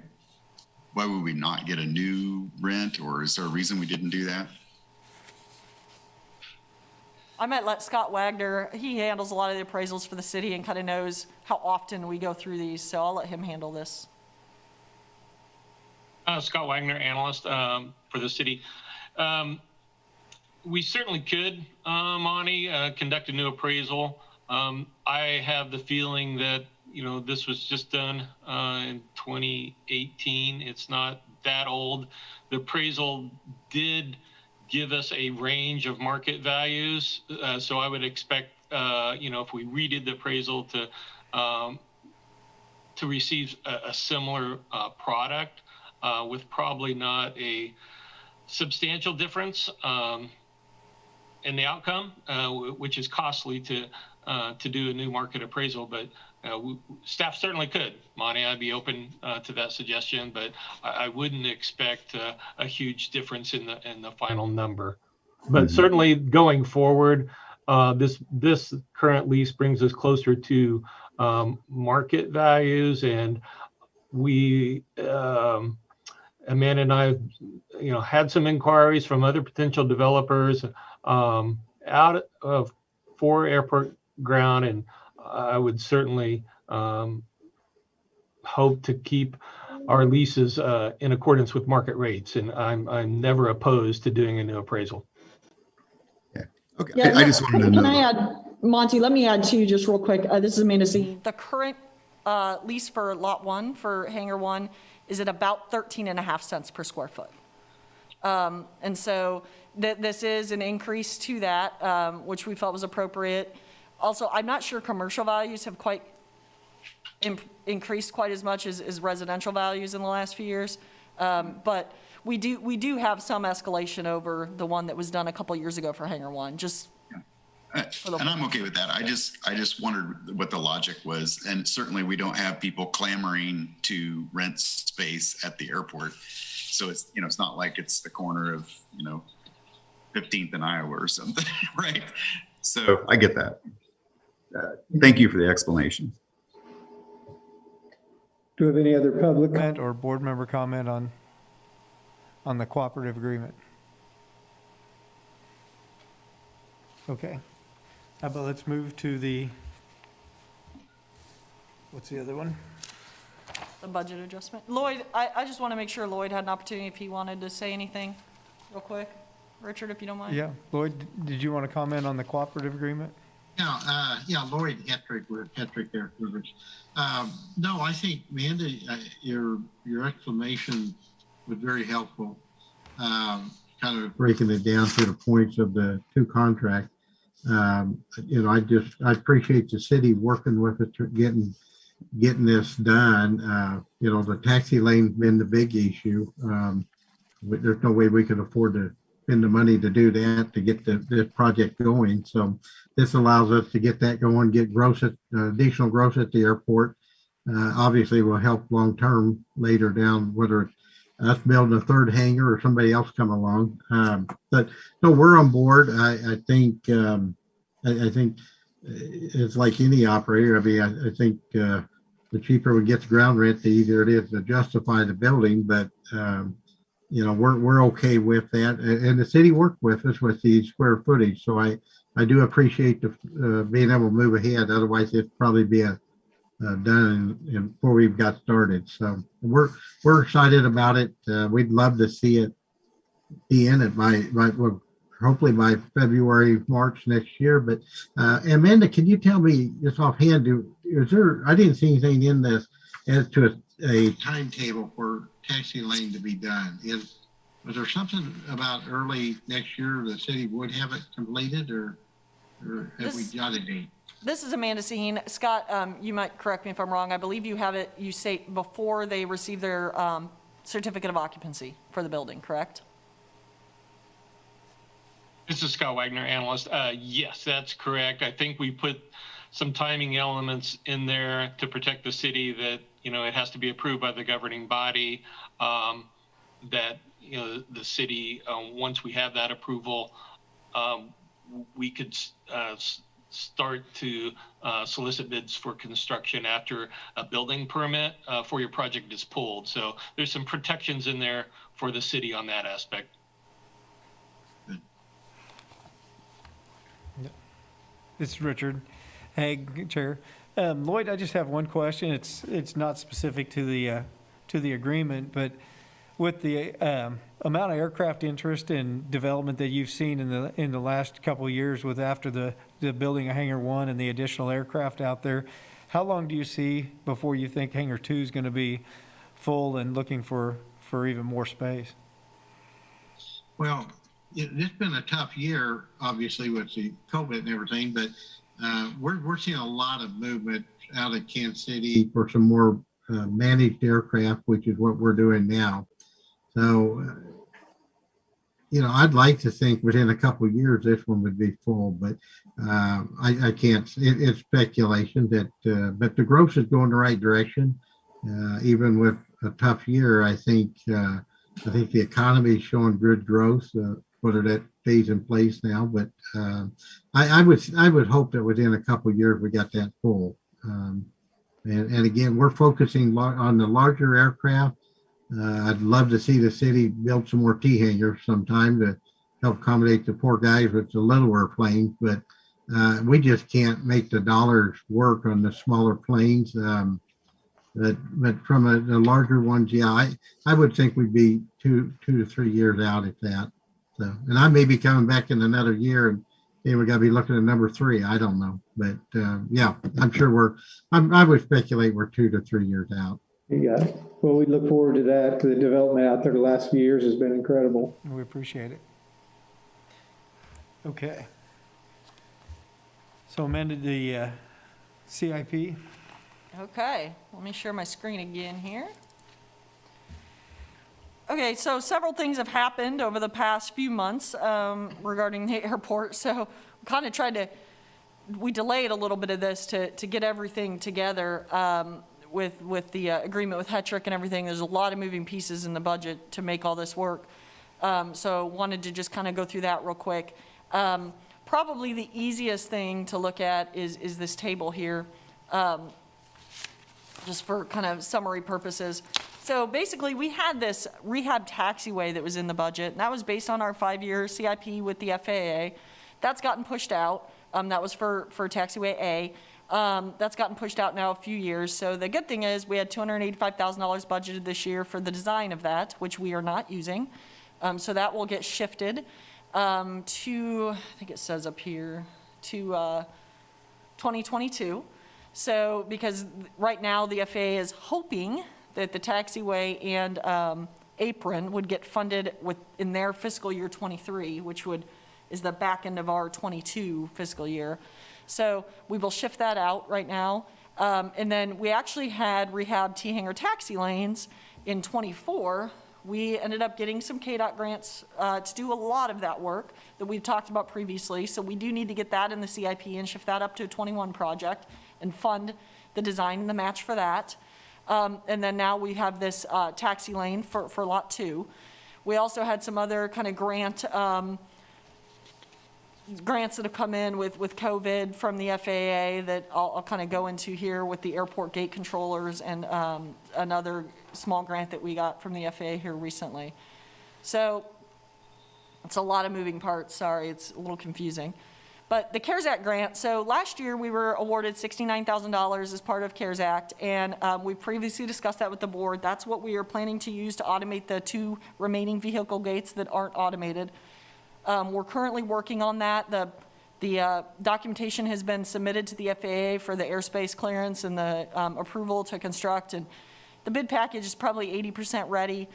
would we not get a new rent, or is there a reason we didn't do that? I might let Scott Wagner, he handles a lot of the appraisals for the city and kind of knows how often we go through these, so I'll let him handle this. Scott Wagner, Analyst for the city. We certainly could, Monty, conduct a new appraisal. I have the feeling that, this was just done in 2018. It's not that old. The appraisal did give us a range of market values. So I would expect, if we redid the appraisal to receive a similar product with probably not a substantial difference in the outcome, which is costly to to do a new market appraisal, but staff certainly could. Monte, I'd be open to that suggestion, but I wouldn't expect a huge difference in the final number. But certainly going forward, this current lease brings us closer to market values, and we Amanda and I, had some inquiries from other potential developers out of for airport ground, and I would certainly hope to keep our leases in accordance with market rates, and I'm never opposed to doing a new appraisal. Okay. Yeah, I just wanted to know. Can I add, Monte, let me add too, just real quick. This is Amanda Sahin. The current lease for Lot 1, for Hangar 1, is at about 13.5 cents per square foot. And so this is an increase to that, which we felt was appropriate. Also, I'm not sure commercial values have quite increased quite as much as residential values in the last few years. But we do have some escalation over the one that was done a couple years ago for Hangar 1, just and I'm okay with that. I just wondered what the logic was. And certainly we don't have people clamoring to rent space at the airport. So it's, it's not like it's the corner of, 15th and Iowa or something, right? So I get that. Thank you for the explanation. Do we have any other public comment or board member comment on the cooperative agreement? Okay. How about let's move to what's the other one? the budget adjustment. Lloyd, I just want to make sure Lloyd had an opportunity if he wanted to say anything real quick. Richard, if you don't mind. Yeah, Lloyd, did you want to comment on the cooperative agreement? Yeah, Lloyd Hetrick with Hetrick Air Service. No, I think, Amanda, your explanation was very helpful. Kind of breaking it down to the points of the two contracts. I appreciate the city working with us to getting this done. The taxi lane been the big issue. There's no way we could afford to spend the money to do that, to get this project going. So this allows us to get that going, get additional growth at the airport. Obviously will help long-term later down, whether it's us building a third hangar or somebody else come along. But no, we're on board. I think it's like any operator. I mean, I think the cheaper we get the ground rent, the easier it is to justify the building. But we're okay with that, and the city worked with us with the square footage. So I do appreciate the being able to move ahead. Otherwise, it'd probably be done before we've got started. So we're excited about it. We'd love to see it be in it hopefully by February, March next year. But Amanda, can you tell me just offhand, I didn't see anything in this as to a timetable for taxi lane to be done. Was there something about early next year the city would have it completed, or have we got a date? This is Amanda Sahin. Scott, you might correct me if I'm wrong. I believe you have it, you say before they receive their certificate of occupancy for the building, correct? This is Scott Wagner, Analyst. Yes, that's correct. I think we put some timing elements in there to protect the city that, it has to be approved by the governing body, that, the city, once we have that approval, we could start to solicit bids for construction after a building permit for your project is pulled. So there's some protections in there for the city on that aspect. This is Richard Haig, Chair. Lloyd, I just have one question. It's not specific to the agreement, but with the amount of aircraft interest and development that you've seen in the last couple of years after the building of Hangar 1 and the additional aircraft out there, how long do you see before you think Hangar 2 is going to be full and looking for even more space? Well, it's been a tough year, obviously, with the COVID and everything, but we're seeing a lot of movement out of Kansas City for some more managed aircraft, which is what we're doing now. So I'd like to think within a couple of years, this one would be full, but I can't, it's speculation but the growth is going the right direction. Even with a tough year, I think the economy is showing good growth, whether that stays in place now, but I would hope that within a couple of years, we got that full. And again, we're focusing on the larger aircraft. I'd love to see the city build some more T-hangars sometime to help accommodate the poor guys with the littler planes, but we just can't make the dollars work on the smaller planes. But from the larger ones, yeah, I would think we'd be 2 to 3 years out at that. So, and I may be coming back in another year and we're going to be looking at number 3. I don't know, but yeah, I'm sure I would speculate we're 2 to 3 years out. Yeah, well, we look forward to that because the development out there the last few years has been incredible. We appreciate it. Okay. So amended the CIP. Okay, let me share my screen again here. Okay, so several things have happened over the past few months regarding the airport. So we kind of we delayed a little bit of this to get everything together with the agreement with Hetrick and everything. There's a lot of moving pieces in the budget to make all this work. So wanted to just kind of go through that real quick. Probably the easiest thing to look at is this table here. Just for kind of summary purposes. So basically, we had this rehab taxiway that was in the budget, and that was based on our 5-year CIP with the FAA. That's gotten pushed out. That was for taxiway A. That's gotten pushed out now a few years. So the good thing is we had $285,000 budgeted this year for the design of that, which we are not using. So that will get shifted to, I think it says up here, to 2022. So, because right now the FAA is hoping that the taxiway and apron would get funded in their fiscal year 23, which is the back end of our 22 fiscal year. So we will shift that out right now. And then we actually had rehab T-hanger taxi lanes in 24. We ended up getting some KDOT grants to do a lot of that work that we've talked about previously. So we do need to get that in the CIP and shift that up to a 21 project and fund the design and the match for that. And then now we have this taxi lane for lot 2. We also had some other kind of grants that have come in with COVID from the FAA that I'll kind of go into here with the airport gate controllers and another small grant that we got from the FAA here recently. So it's a lot of moving parts. Sorry, it's a little confusing. But the CARES Act grant, so last year we were awarded $69,000 as part of CARES Act, and we previously discussed that with the board. That's what we are planning to use to automate the 2 remaining vehicle gates that aren't automated. We're currently working on that. The documentation has been submitted to the FAA for the airspace clearance and the approval to construct, and the bid package is probably 80% ready.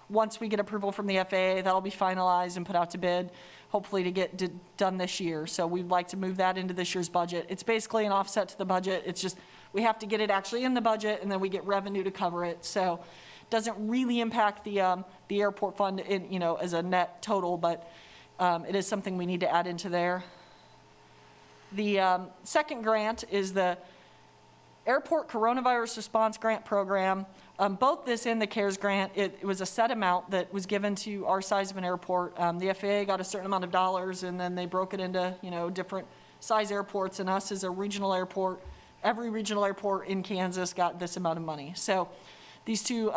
Once we get approval from the FAA, that'll be finalized and put out to bid, hopefully to get done this year. So we'd like to move that into this year's budget. It's basically an offset to the budget. It's just we have to get it actually in the budget, and then we get revenue to cover it. So it doesn't really impact the airport fund as a net total, but it is something we need to add into there. The second grant is the Airport Coronavirus Response Grant Program. Both this and the CARES grant, it was a set amount that was given to our size of an airport. The FAA got a certain amount of dollars, and then they broke it into different size airports, and us as a regional airport, every regional airport in Kansas got this amount of money. So these 2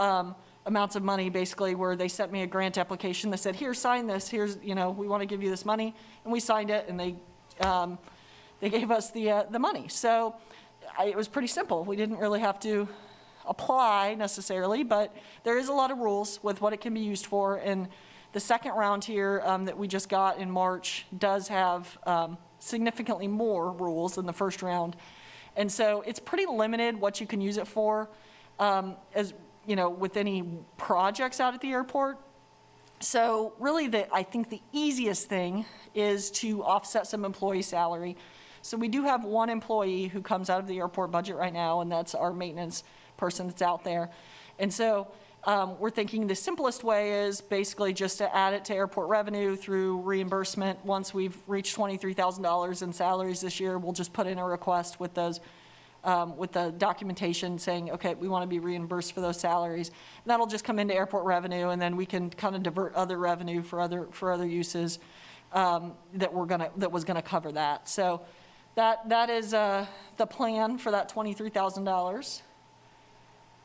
amounts of money basically where they sent me a grant application that said, here, sign this, here's, we want to give you this money, and we signed it, and they gave us the money. So it was pretty simple. We didn't really have to apply necessarily, but there is a lot of rules with what it can be used for, and the second round here that we just got in March does have significantly more rules than the first round, and so it's pretty limited what you can use it for, as with any projects out at the airport. So really I think the easiest thing is to offset some employee salary. So we do have 1 employee who comes out of the airport budget right now, and that's our maintenance person that's out there. And so We're thinking the simplest way is basically just to add it to airport revenue through reimbursement. Once we've reached $23,000 in salaries this year, we'll just put in a request with those, with the documentation saying, okay, we want to be reimbursed for those salaries. And that'll just come into airport revenue, and then we can kind of divert other revenue for other uses that was gonna cover that. So that is the plan for that $23,000.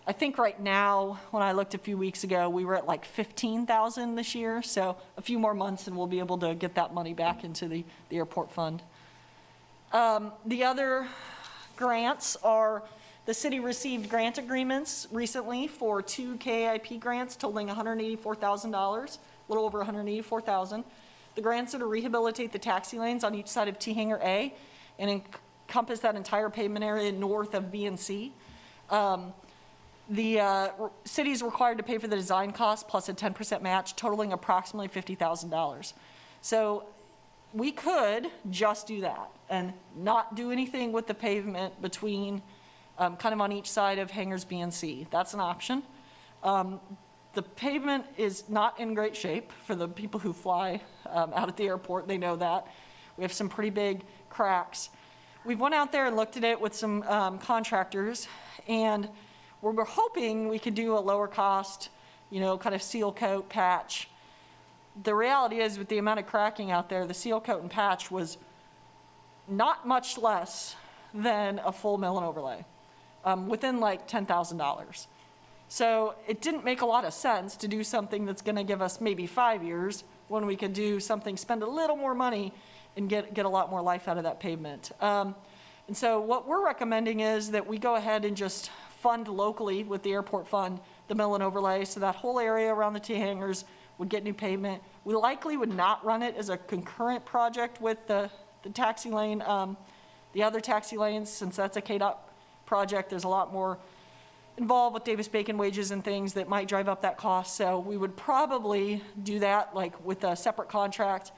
I think right now, when I looked a few weeks ago, we were at like 15,000 this year. So a few more months and we'll be able to get that money back into the airport fund. The other grants are, the city received grant agreements recently for 2 KIP grants totaling $184,000, a little over $184,000. The grants are to rehabilitate the taxi lanes on each side of T Hangar A and encompass that entire pavement area north of B and C. The city is required to pay for the design costs plus a 10% match, totaling approximately $50,000. So we could just do that and not do anything with the pavement between, kind of on each side of hangars B and C. That's an option. The pavement is not in great shape for the people who fly out at the airport. They know that. We have some pretty big cracks. We went out there and looked at it with some contractors, and we're hoping we could do a lower cost, kind of seal coat patch. The reality is, with the amount of cracking out there, the seal coat and patch was not much less than a full mill and overlay, within like $10,000. So it didn't make a lot of sense to do something that's gonna give us maybe 5 years when we could do something, spend a little more money and get a lot more life out of that pavement. And so what we're recommending is that we go ahead and just fund locally with the airport fund, the mill and overlay, so that whole area around the T hangars would get new pavement. We likely would not run it as a concurrent project with the taxi lane, the other taxi lanes, since that's a KDOT project. There's a lot more involved with Davis-Bacon wages and things that might drive up that cost. So we would probably do that like with a separate contract.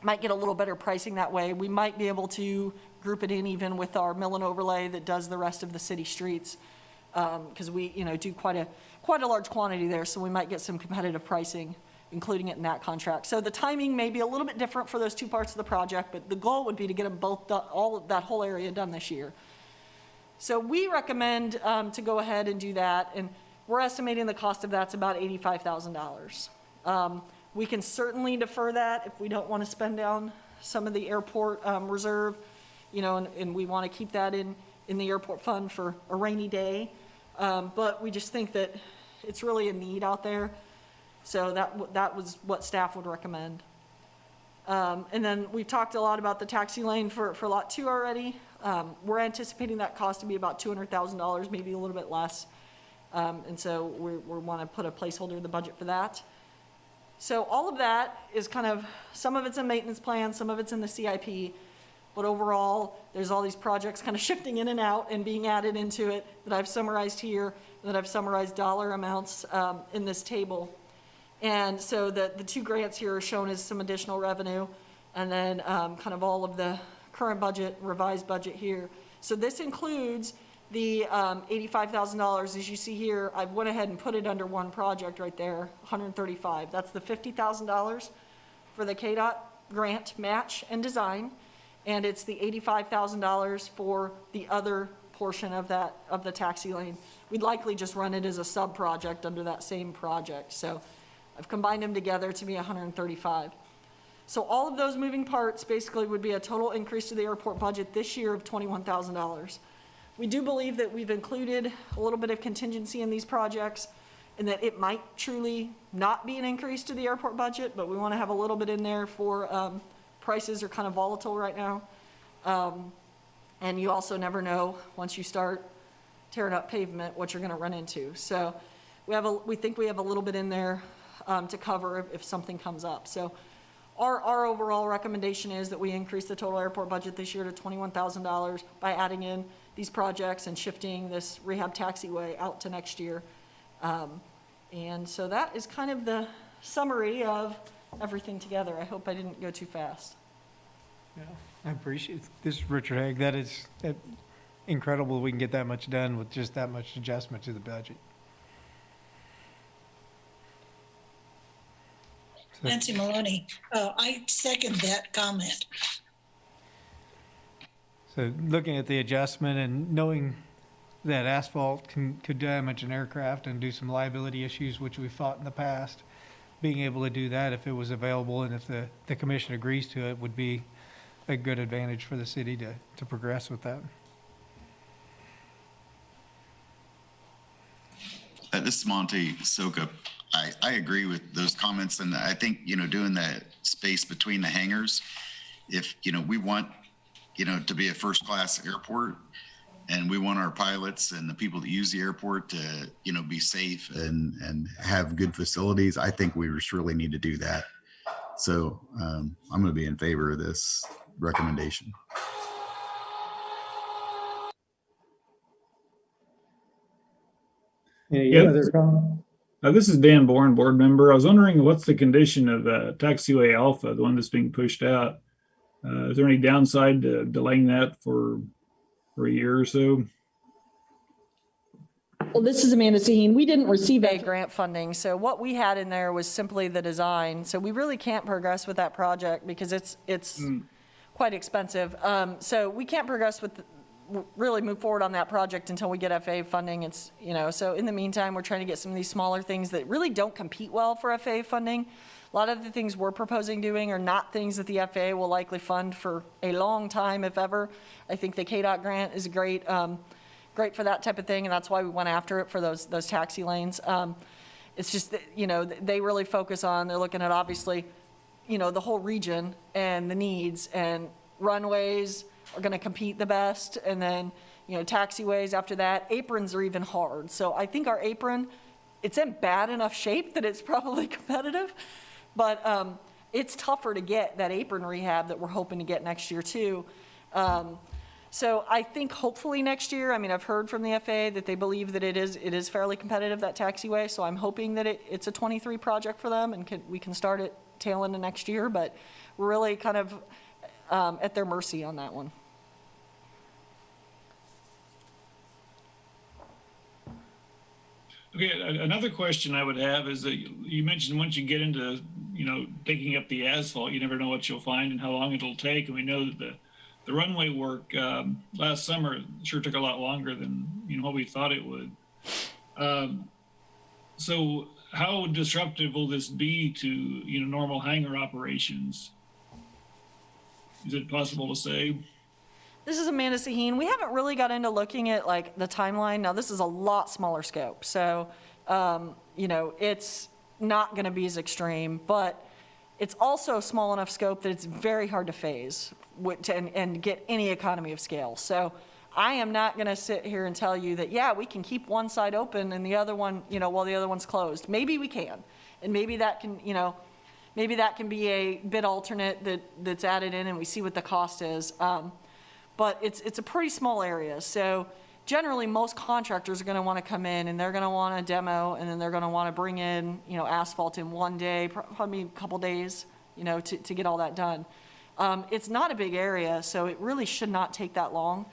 Might get a little better pricing that way. We might be able to group it in even with our mill and overlay that does the rest of the city streets, because we do quite a large quantity there, so we might get some competitive pricing, including it in that contract. So the timing may be a little bit different for those two parts of the project, but the goal would be to get them both, all of that whole area done this year. So we recommend to go ahead and do that, and we're estimating the cost of that's about $85,000. We can certainly defer that if we don't want to spend down some of the airport reserve, and we want to keep that in the airport fund for a rainy day. But we just think that it's really a need out there. So that was what staff would recommend. And then we've talked a lot about the taxi lane for lot 2 already. We're anticipating that cost to be about $200,000, maybe a little bit less. And so we want to put a placeholder in the budget for that. So all of that is kind of, some of it's in maintenance plan, some of it's in the CIP, but overall, there's all these projects kind of shifting in and out and being added into it that I've summarized here, and that I've summarized dollar amounts in this table. And so the 2 grants here are shown as some additional revenue, and then kind of all of the current budget, revised budget here. So this includes the $85,000, as you see here. I went ahead and put it under one project right there, $135,000. That's the $50,000 for the KDOT grant match and design, and it's the $85,000 for the other portion of the taxi lane. We'd likely just run it as a sub-project under that same project. So I've combined them together to be $135,000. So all of those moving parts basically would be a total increase to the airport budget this year of $21,000. We do believe that we've included a little bit of contingency in these projects, and that it might truly not be an increase to the airport budget, but we want to have a little bit in there for prices are kind of volatile right now. And you also never know, once you start tearing up pavement, what you're going to run into. So we think we have a little bit in there to cover if something comes up. So our overall recommendation is that we increase the total airport budget this year to $21,000 by adding in these projects and shifting this rehab taxiway out to next year. And so that is kind of the summary of everything together. I hope I didn't go too fast. Yeah, I appreciate this, Richard Haig. That is incredible we can get that much done with just that much adjustment to the budget. Nancy Maloney. I second that comment. So looking at the adjustment and knowing that asphalt could damage an aircraft and do some liability issues, which we've fought in the past, being able to do that if it was available and if the commission agrees to it would be a good advantage for the city to progress with that. This is Monte, Soukup. I agree with those comments, and I think, doing that space between the hangars, if, we want, to be a first-class airport, and we want our pilots and the people that use the airport to, be safe and have good facilities, I think we just really need to do that. So I'm going to be in favor of this recommendation. Any Yeah. other comment? This is Dan Bourne, board member. I was wondering what's the condition of taxiway Alpha, the one that's being pushed out? Is there any downside to delaying that for a year or so? Well, this is Amanda Sahin. We didn't receive FAA that. grant funding. So what we had in there was simply the design. So we really can't progress with that project because it's quite expensive. So we can't progress with, really move forward on that project until we get FAA funding. It's, so in the meantime, we're trying to get some of these smaller things that really don't compete well for FAA funding. A lot of the things we're proposing doing are not things that the FAA will likely fund for a long time, if ever. I think the KDOT grant is great for that type of thing, and that's why we went after it for those taxi lanes. It's just that, they really focus on, they're looking at obviously, the whole region and the needs, and runways are going to compete the best, and then, taxiways after that. Aprons are even hard. So I think our apron, it's in bad enough shape that it's probably competitive, but it's tougher to get that apron rehab that we're hoping to get next year too. So I think hopefully next year, I've heard from the FAA that they believe that it is fairly competitive, that taxiway. So I'm hoping that it's a 23 project for them and we can start it tail end of next year, but we're really kind of at their mercy on that one. Okay, another question I would have is that you mentioned once you get into, taking up the asphalt, you never know what you'll find and how long it'll take. And we know that the runway work last summer sure took a lot longer than what we thought it would. So how disruptive will this be to normal hangar operations? Is it possible to say? This is Amanda Sahin. We haven't really got into looking at like the timeline. Now this is a lot smaller scope, so it's not going to be as extreme, but it's also a small enough scope that it's very hard to phase and get any economy of scale. So I am not going to sit here and tell you that, yeah, we can keep one side open and the other one, while the other one's closed. Maybe we can, and maybe that can, maybe that can be a bid alternate that's added in and we see what the cost is. But it's a pretty small area. So generally most contractors are going to want to come in and they're going to want a demo, and then they're going to want to bring in, asphalt in one day, probably a couple days, to get all that done. It's not a big area, so it really should not take that long.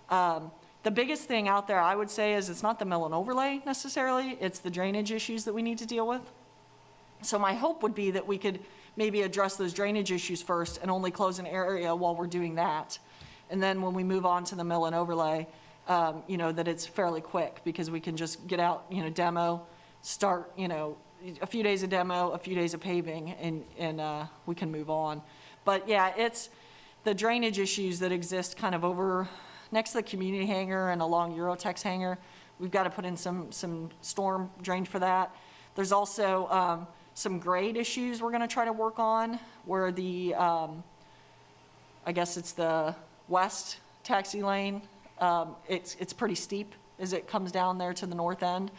The biggest thing out there, I would say, is it's not the mill and overlay necessarily. It's the drainage issues that we need to deal with. So my hope would be that we could maybe address those drainage issues first and only close an area while we're doing that. And then when we move on to the mill and overlay, that it's fairly quick because we can just get out, demo, start, a few days of demo, a few days of paving, and we can move on. But yeah, it's the drainage issues that exist kind of over next to the community hangar and along Eurotex hangar. We've got to put in some storm drain for that. There's also some grade issues we're going to try to work on where the, I guess it's the west taxi lane. It's pretty steep as it comes down there to the north end.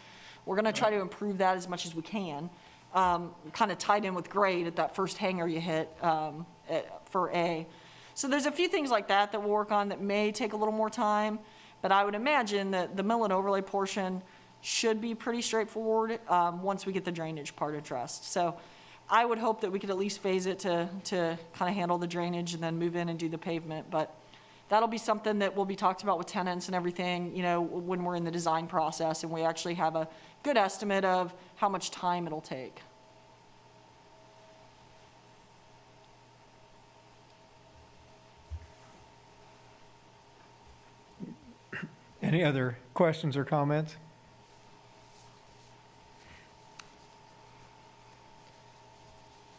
We're going to try to improve that as much as we can. Kind of tied in with grade at that first hangar you hit for A. So there's a few things like that we'll work on that may take a little more time, but I would imagine that the mill and overlay portion should be pretty straightforward once we get the drainage part addressed. So I would hope that we could at least phase it to kind of handle the drainage and then move in and do the pavement. But that'll be something that will be talked about with tenants and everything, when we're in the design process and we actually have a good estimate of how much time it'll take. Any other questions or comments?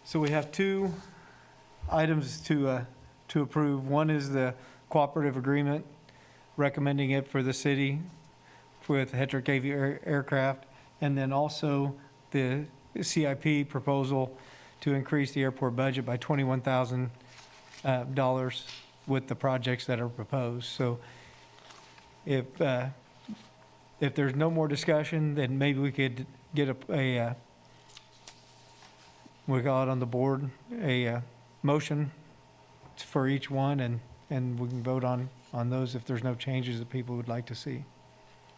So we have two items to approve. One is the cooperative agreement, recommending it for the city with Hetrick Aircraft, and then also the CIP proposal to increase the airport budget by $21,000 with the projects that are proposed. So if there's no more discussion, then maybe we could get we got on the board a motion for each one, and we can vote on those if there's no changes that people would like to see.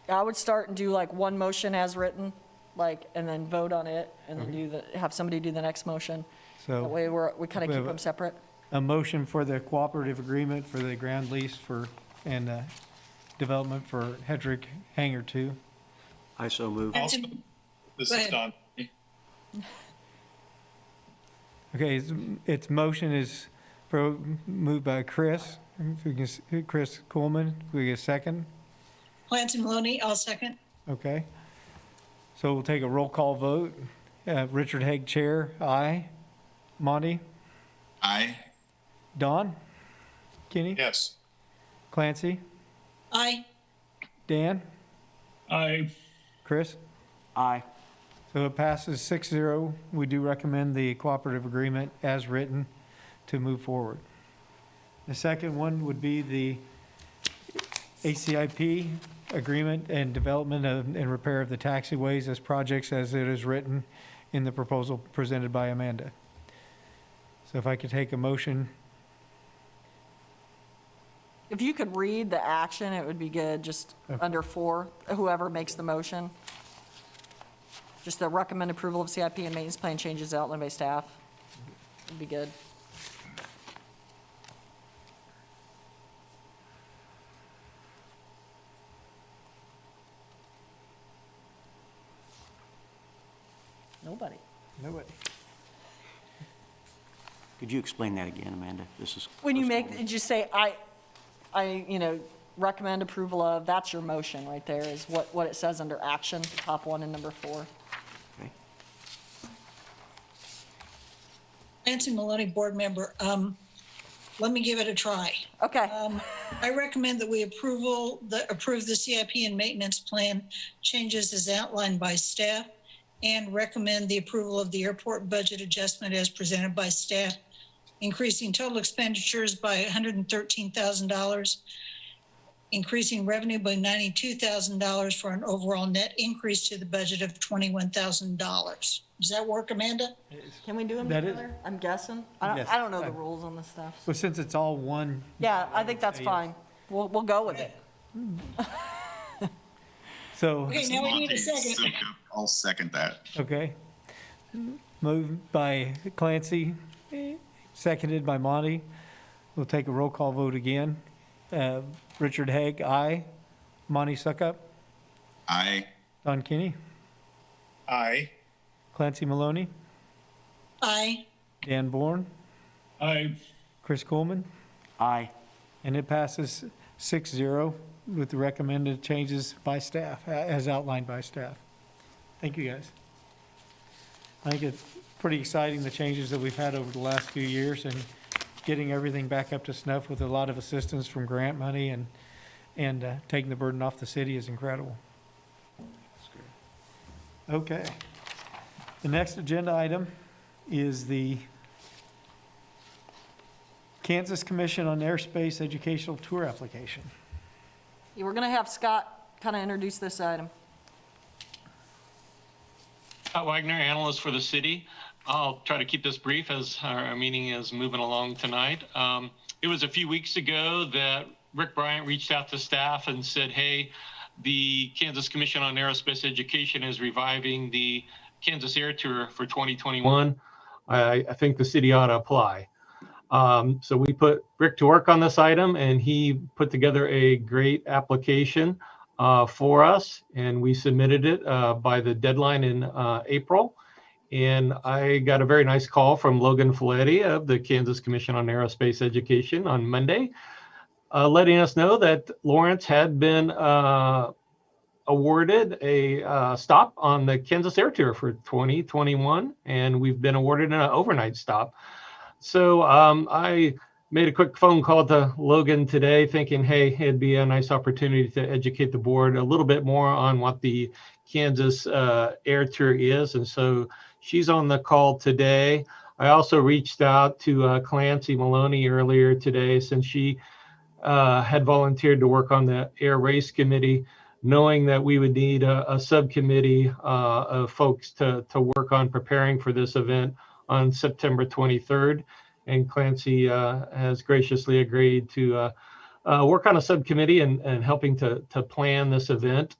I would start and do like one motion as written, and then vote on it, and then have somebody do the next motion. That So way we kind of we keep have them separate. a motion for the cooperative agreement for the ground lease and development for Hetrick Hangar 2. I so move. Also, this Go is ahead. Don. Okay, its motion is moved by Chris. If we can Chris Coleman, we get a second. Clancy Maloney, I'll second. Okay. So we'll take a roll call vote. Richard Haig, Chair, aye. Monte? Aye. Don? Kinney? Yes. Clancy? Aye. Dan? I, Chris? Aye. So it passes 6-0. We do recommend the cooperative agreement as written to move forward. The second one would be the ACIP agreement and development and repair of the taxiways as projects as it is written in the proposal presented by Amanda. So if I could take a motion, If you could read the action, it would be good, just under 4, whoever makes the motion. Just the recommend approval of CIP and maintenance plan changes outlined by staff. Would be good. Nobody. nobody. Could you explain that again, Amanda? This is. When you just say, I recommend approval of, that's your motion right there, is what it says under action, top one and number 4. Okay. Clancy Maloney, board member. Let me give it a try. Okay. I recommend that we approve the CIP and maintenance plan changes as outlined by staff, and recommend the approval of the airport budget adjustment as presented by staff, increasing total expenditures by $113,000, increasing revenue by $92,000 for an overall net increase to the budget of $21,000. Does that work, Amanda? Can we do them That is- together? I'm guessing. Yes. I don't know the rules on this stuff. But since it's all one, Yeah, I think that's fine. We'll go with it. so, Okay, now we need a second. I'll second that. okay. Moved by Clancy, seconded by Monte. We'll take a roll call vote again. Richard Haig, aye. Monte Soukup, Aye. Don Kinney, Aye. Clancy Maloney, Aye. Dan Bourne, I, Chris Coleman, Aye. and it passes 6-0 with the recommended changes by staff, as outlined by staff. Thank you, guys. I think it's pretty exciting, the changes that we've had over the last few years, and getting everything back up to snuff with a lot of assistance from grant money and taking the burden off the city is incredible. Okay. The next agenda item is the Kansas Commission on Aerospace Educational Tour Application. We're going to have Scott kind of introduce this item. Scott Wagner, analyst for the city. I'll try to keep this brief as our meeting is moving along tonight. It was a few weeks ago that Rick Bryant reached out to staff and said, hey, the Kansas Commission on Aerospace Education is reviving the Kansas Air Tour for 2021. I think the city ought to apply. So we put Rick to work on this item, and he put together a great application for us, and we submitted it by the deadline in April. And I got a very nice call from Logan Folletti of the Kansas Commission on Aerospace Education on Monday. letting us know that Lawrence had been awarded a stop on the Kansas Air Tour for 2021, and we've been awarded an overnight stop. So I made a quick phone call to Logan today thinking, hey, it'd be a nice opportunity to educate the board a little bit more on what the Kansas Air Tour is. And so she's on the call today. I also reached out to Clancy Maloney earlier today since she had volunteered to work on the Air Race Committee, knowing that we would need a subcommittee of folks to work on preparing for this event on September 23rd. And Clancy has graciously agreed to work on a subcommittee and helping to plan this event.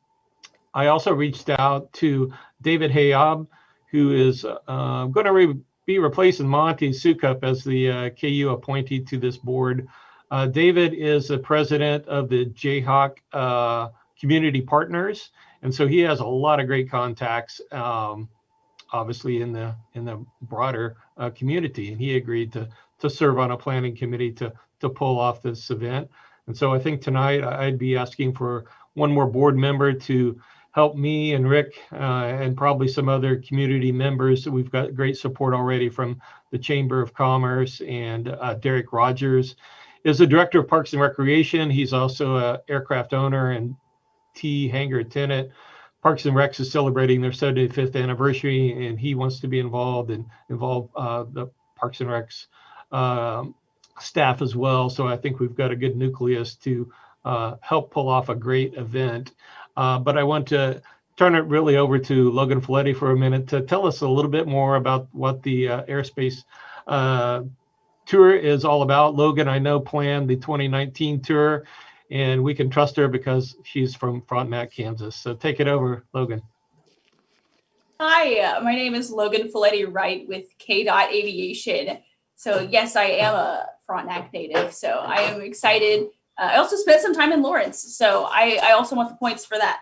I also reached out to David Hayab, who is going to be replacing Monte Soukup as the KU appointee to this board. David is the president of the Jayhawk Community Partners, and so he has a lot of great contacts, obviously in the broader community, and he agreed to serve on a planning committee to pull off this event. And so I think tonight I'd be asking for one more board member to help me and Rick and probably some other community members. We've got great support already from the Chamber of Commerce, and Derek Rogers is the director of Parks and Recreation. He's also an aircraft owner and Hangar tenant. Parks and Recs is celebrating their 75th anniversary, and he wants to be involved and involve the Parks and Recs staff as well. So I think we've got a good nucleus to help pull off a great event. But I want to turn it really over to Logan Folletti for a minute to tell us a little bit more about what the Aerospace tour is all about. Logan, I know, planned the 2019 tour, and we can trust her because she's from Frontenac, Kansas. So take it over, Logan. Hi, my name is Logan Folletti Wright with Aviation. So yes, I am a Frontenac native, so I am excited. I also spent some time in Lawrence, so I also want the points for that.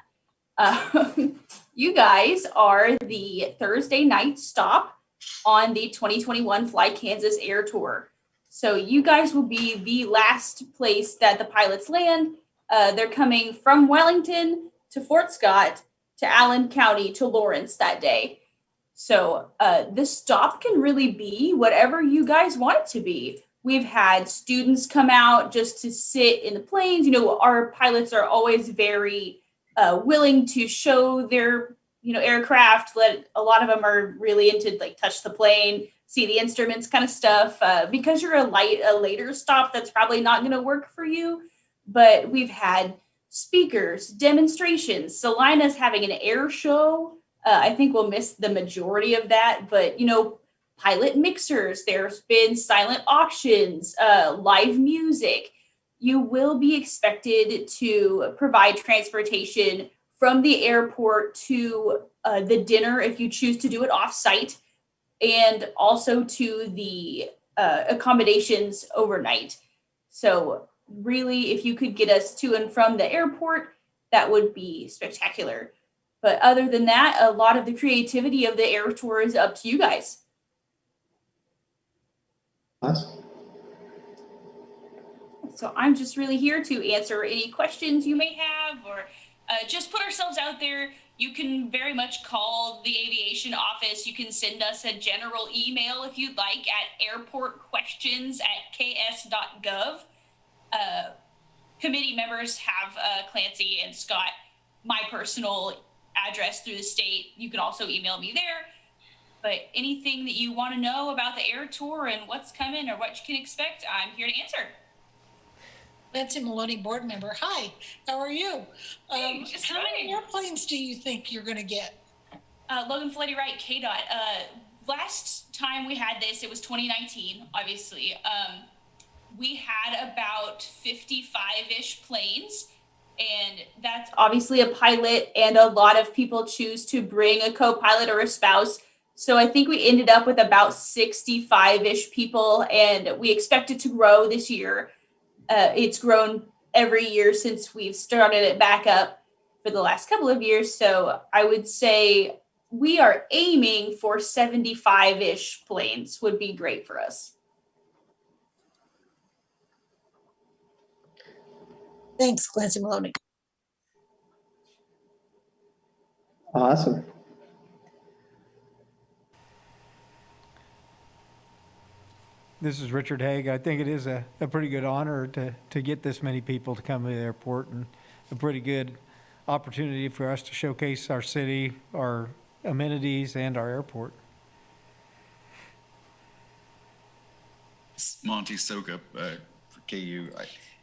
You guys are the Thursday night stop on the 2021 Fly Kansas Air Tour. So you guys will be the last place that the pilots land. They're coming from Wellington to Fort Scott to Allen County to Lawrence that day. So this stop can really be whatever you guys want it to be. We've had students come out just to sit in the planes. You know, our pilots are always very willing to show their, aircraft. A lot of them are really into like touch the plane, see the instruments kind of stuff. Because you're a later stop, that's probably not going to work for you. But we've had speakers, demonstrations. Salina's having an air show. I think we'll miss the majority of that, but pilot mixers, there's been silent auctions, live music. You will be expected to provide transportation from the airport to the dinner if you choose to do it off-site, and also to the accommodations overnight. So really, if you could get us to and from the airport, that would be spectacular. But other than that, a lot of the creativity of the air tour is up to you guys. So I'm just really here to answer any questions you may have, or just put ourselves out there. You can very much call the aviation office. You can send us a general email if you'd like at airportquestions@ks.gov. Committee members have Clancy and Scott, my personal address through the state. You can also email me there. But anything that you want to know about the air tour and what's coming or what you can expect, I'm here to answer. Nancy Maloney, board member. Hi, how are you? Hey, how many airplanes do you think you're going to get? Logan Folletti Wright, KDOT. Last time we had this, it was 2019, obviously. We had about 55-ish planes, and that's obviously a pilot, and a lot of people choose to bring a co-pilot or a spouse. So I think we ended up with about 65-ish people, and we expect it to grow this year. It's grown every year since we've started it back up for the last couple of years. So I would say we are aiming for 75-ish planes would be great for us. Thanks, Clancy Maloney. Awesome. This is Richard Haig. I think it is a pretty good honor to get this many people to come to the airport, and a pretty good opportunity for us to showcase our city, our amenities, and our airport. Monte Soukup for KU.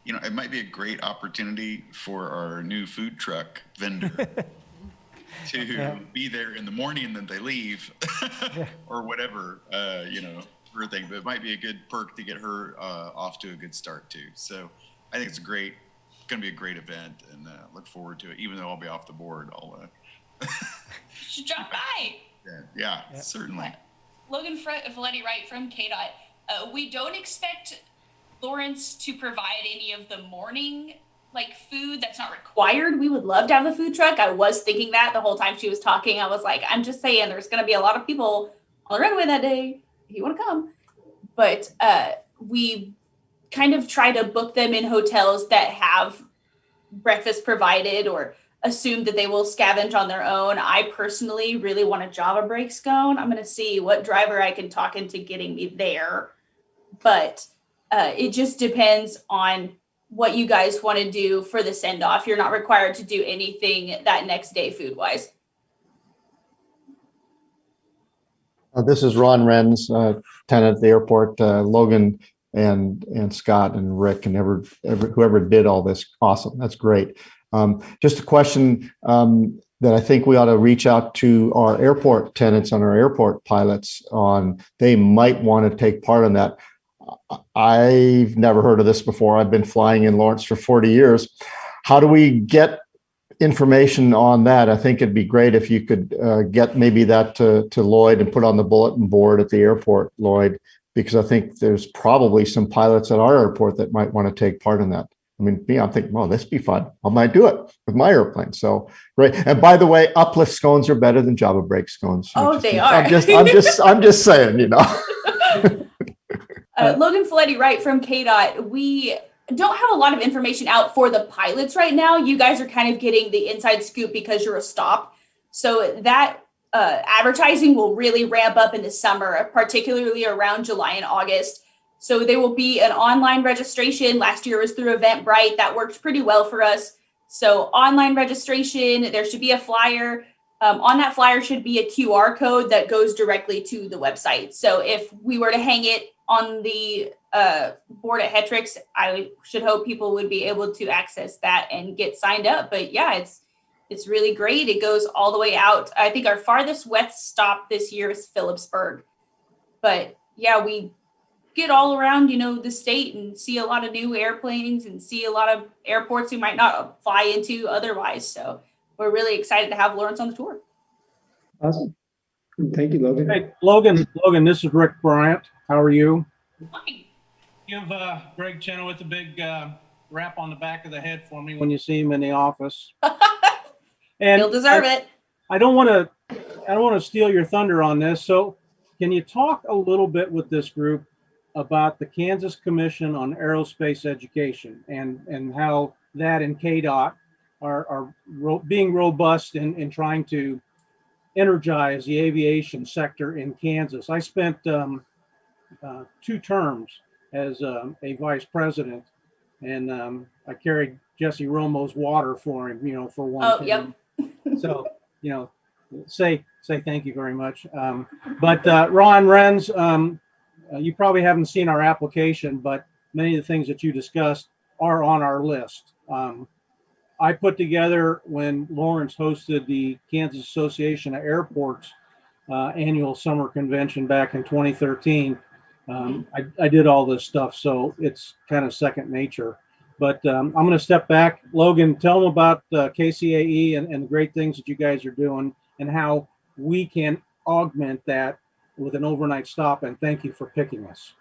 It might be a great opportunity for our new food truck vendor to be there in the morning and then they leave or whatever, her thing. But it might be a good perk to get her off to a good start too. So I think it's going to be a great event, and look forward to it. Even though I'll be off the board, I'll. You should drop by. Yeah, certainly. Logan Valetti Wright from KDOT. We don't expect Lawrence to provide any of the morning food. That's not required. We would love to have the food truck. I was thinking that the whole time she was talking. I was like, I'm just saying there's going to be a lot of people on the runway that day if you want to come. But we kind of try to book them in hotels that have breakfast provided or assume that they will scavenge on their own. I personally really want a Java break scone. I'm going to see what driver I can talk into getting me there. But it just depends on what you guys want to do for the send-off. You're not required to do anything that next day food-wise. This is Ron Renz, tenant at the airport. Logan and Scott and Rick and whoever did all this. Awesome. That's great. Just a question that I think we ought to reach out to our airport tenants and our airport pilots on. They might want to take part in that. I've never heard of this before. I've been flying in Lawrence for 40 years. How do we get information on that? I think it'd be great if you could get maybe that to Lloyd and put on the bulletin board at the airport, Lloyd, because I think there's probably some pilots at our airport that might want to take part in that. I mean, I'm thinking, well, this would be fun. I might do it with my airplane. So great. And by the way, Uplift scones are better than Java break scones. They are. I'm just saying, Logan Valetti Wright from KDOT. We don't have a lot of information out for the pilots right now. You guys are kind of getting the inside scoop because you're a stop. So that advertising will really ramp up in the summer, particularly around July and August. So there will be an online registration. Last year was through Eventbrite. That worked pretty well for us. So online registration, there should be a flyer. On that flyer should be a QR code that goes directly to the website. So if we were to hang it on the board at Hetrick's, I should hope people would be able to access that and get signed up. But yeah, it's really great. It goes all the way out. I think our farthest west stop this year is Phillipsburg. But yeah, we get all around, the state and see a lot of new airplanes and see a lot of airports we might not fly into otherwise. So we're really excited to have Lawrence on the tour. Awesome. Thank you, Logan. Hey, Logan, this is Rick Bryant. How are you? Fine. Give Greg Chenoweth a big rap on the back of the head for me When you see him in the office. And He'll deserve it. I don't want to steal your thunder on this. So can you talk a little bit with this group about the Kansas Commission on Aerospace Education and how that and KDOT are being robust in trying to energize the aviation sector in Kansas? I spent 2 terms as a vice president, and I carried Jesse Romo's water for him, for one term. Yep. So, say thank you very much. But Ron Renz, you probably haven't seen our application, but many of the things that you discussed are on our list. I put together, when Lawrence hosted the Kansas Association of Airports annual summer convention back in 2013, I did all this stuff, so it's kind of second nature. But I'm going to step back. Logan, tell them about KCAE and the great things that you guys are doing and how we can augment that with an overnight stop. And thank you for picking us.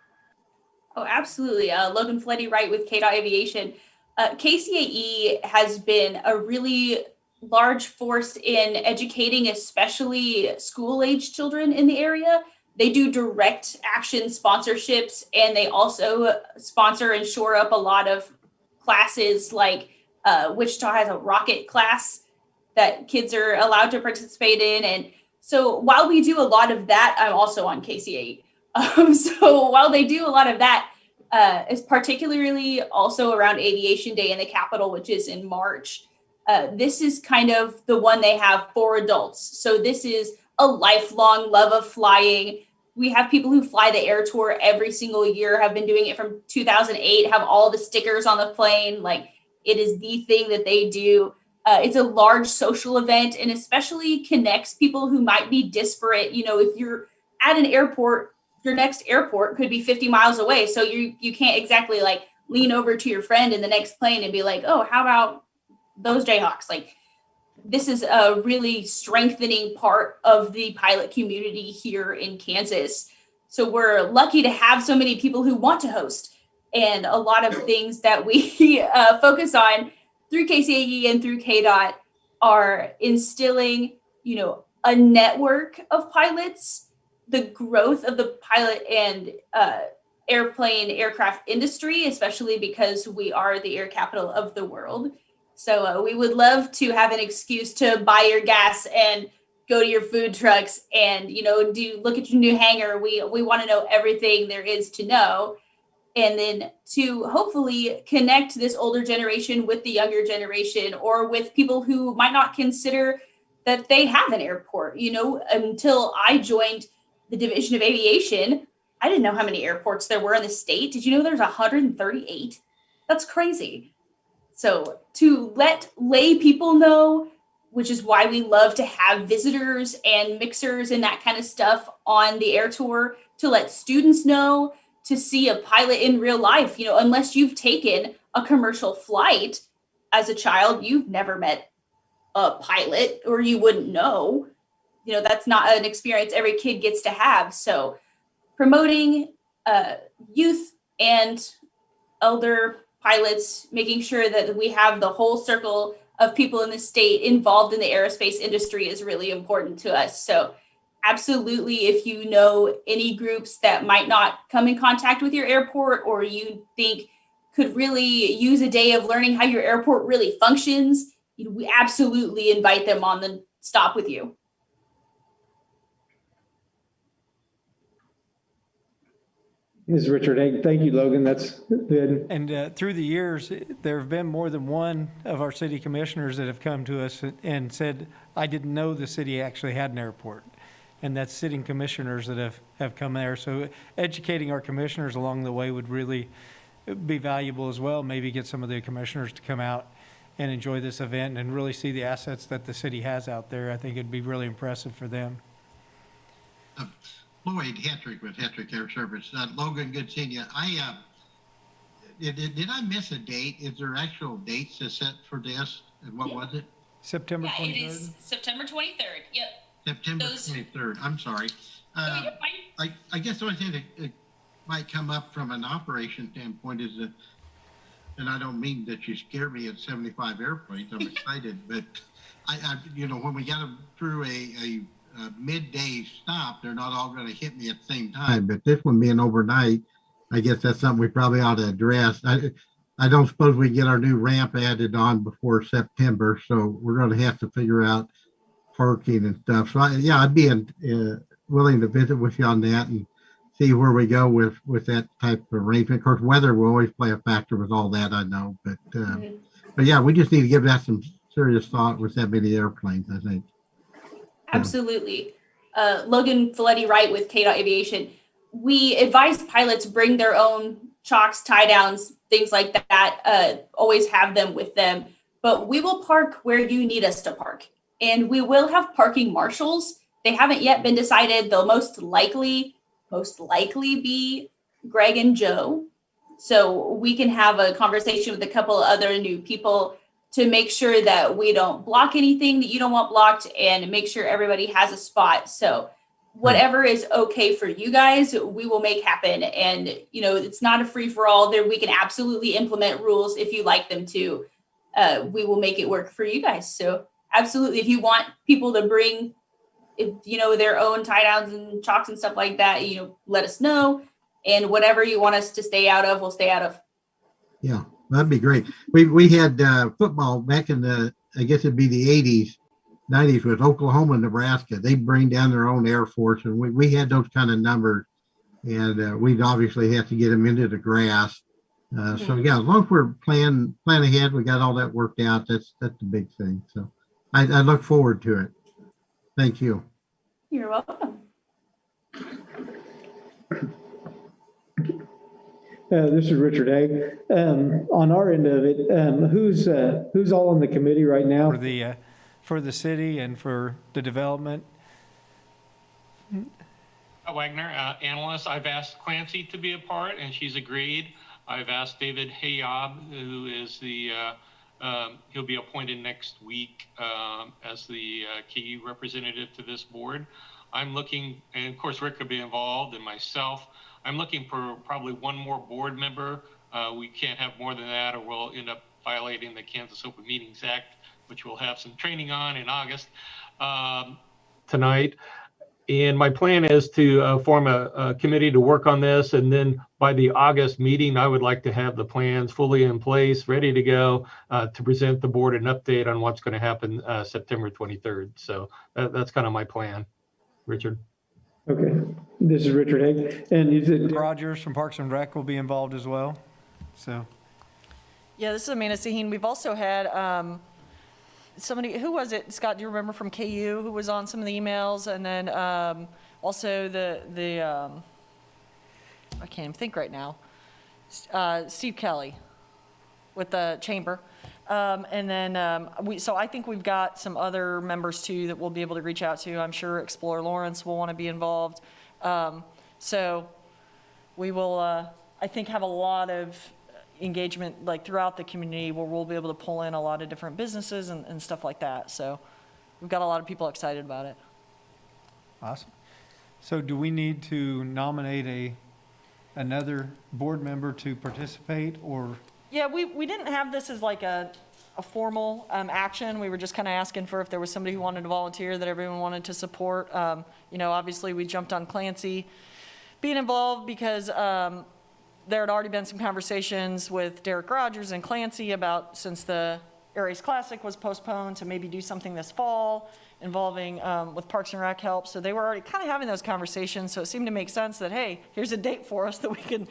Oh, absolutely. Logan Valetti Wright with KDOT Aviation. KCAE has been a really large force in educating, especially school-age children in the area. They do direct action sponsorships, and they also sponsor and shore up a lot of classes like Wichita has a rocket class that kids are allowed to participate in. And so while we do a lot of that, I'm also on KC8. So while they do a lot of that, is particularly also around Aviation Day in the Capitol, which is in March. This is kind of the one they have for adults. So this is a lifelong love of flying. We have people who fly the air tour every single year, have been doing it from 2008, have all the stickers on the plane. Like, it is the thing that they do. It's a large social event and especially connects people who might be disparate. You know, if you're at an airport, your next airport could be 50 miles away. So you can't exactly like lean over to your friend in the next plane and be like, oh, how about those Jayhawks? Like, this is a really strengthening part of the pilot community here in Kansas. So we're lucky to have so many people who want to host, and a lot of things that we focus on through KCAE and through KDOT are instilling, you know, a network of pilots, the growth of the pilot and aircraft industry, especially because we are the air capital of the world. So we would love to have an excuse to buy your gas and go to your food trucks and, you know, look at your new hangar. We want to know everything there is to know. And then to hopefully connect this older generation with the younger generation, or with people who might not consider that they have an airport. You know, until I joined the Division of Aviation, I didn't know how many airports there were in the state. Did you know there's 138? That's crazy. So to let lay people know, which is why we love to have visitors and mixers and that kind of stuff on the air tour, to let students know, to see a pilot in real life. You know, unless you've taken a commercial flight as a child, you've never met a pilot, or you wouldn't know. You know, that's not an experience every kid gets to have. So promoting youth and elder pilots, making sure that we have the whole circle of people in the state involved in the aerospace industry is really important to us. So absolutely, if you know any groups that might not come in contact with your airport, or you think could really use a day of learning how your airport really functions, we absolutely invite them on the stop with you. This is Richard Hank. Thank you, Logan. That's good. And through the years, there have been more than one of our city commissioners that have come to us and said, I didn't know the city actually had an airport. And that's sitting commissioners that have come there. So educating our commissioners along the way would really be valuable as well. Maybe get some of the commissioners to come out and enjoy this event and really see the assets that the city has out there. I think it'd be really impressive for them. Lloyd Hetrick with Hetrick Air Service. Logan, good seeing you. Did I miss a date? Is there actual dates set for this? And what was it? September 23rd? It is September 23rd. Yep. September 23rd. I'm sorry. I guess the only thing that might come up from an operation standpoint is that, and I don't mean that you scare me at 75 airplanes. I'm excited, but I you know, when we got them through a midday stop, they're not all going to hit me at the same time. But this one being overnight, I guess that's something we probably ought to address. I don't suppose we can get our new ramp added on before September, so we're going to have to figure out parking and stuff. So I'd be willing to visit with you on that and see where we go with that type of arrangement. Of course, weather will always play a factor with all that, I know, but yeah, we just need to give that some serious thought with that many airplanes, I think. Absolutely. Logan Folletti Wright with KDOT Aviation. We advise pilots bring their own chocks, tie downs, things like that. Always have them with them. But we will park where you need us to park. And we will have parking marshals. They haven't yet been decided. They'll most likely be Greg and Joe. So we can have a conversation with a couple other new people to make sure that we don't block anything that you don't want blocked, and make sure everybody has a spot. So whatever is okay for you guys, we will make happen. And, you know, it's not a free for all there. We can absolutely implement rules if you like them to. We will make it work for you guys. So absolutely. If you want people to bring, their own tie downs and chalks and stuff like that, let us know. And whatever you want us to stay out of, we'll stay out of. Yeah. That'd be great. We had football back in I guess it'd be the 80s, 90s with Oklahoma and Nebraska. They bring down their own Air Force, and we had those kind of numbers. And we'd obviously have to get them into the grass. So yeah, as long as we're plan ahead, we got all that worked out. That's the big thing. So I look forward to it. Thank you. You're welcome. This is Richard Haig. On our end of it, who's all on the committee right now? For the city and for the development. Wagner, Analyst, I've asked Clancy to be a part, and she's agreed. I've asked David Hayab, who is he'll be appointed next week as the KU representative to this board. I'm looking, and of course Rick will be involved, and myself. I'm looking for probably one more board member. We can't have more than that, or we'll end up violating the Kansas Open Meetings Act, which we'll have some training on in August. Tonight. And my plan is to form a committee to work on this. And then by the August meeting, I would like to have the plans fully in place, ready to go to present the board an update on what's going to happen September 23rd. So that's kind of my plan, Richard. Okay. This is Richard Haig. And you said Rogers from Parks and Rec will be involved as well. So. Yeah, this is Amanda Sahin. We've also had somebody, who was it, Scott, do you remember, from KU, who was on some of the emails? And then also the I can't even think right now, Steve Kelly with the chamber. And then so I think we've got some other members too that we'll be able to reach out to. I'm sure Explorer Lawrence will want to be involved. So we will, I think, have a lot of engagement like throughout the community where we'll be able to pull in a lot of different businesses and stuff like that. So we've got a lot of people excited about it. Awesome. So do we need to nominate another board member to participate, or? Yeah, we didn't have this as like a formal action. We were just kind of asking for if there was somebody who wanted to volunteer that everyone wanted to support. Obviously we jumped on Clancy being involved because there had already been some conversations with Derek Rogers and Clancy about, since the Air Race Classic was postponed, to maybe do something this fall involving with Parks and Rec help. So they were already kind of having those conversations. So it seemed to make sense that, hey, here's a date for us that we could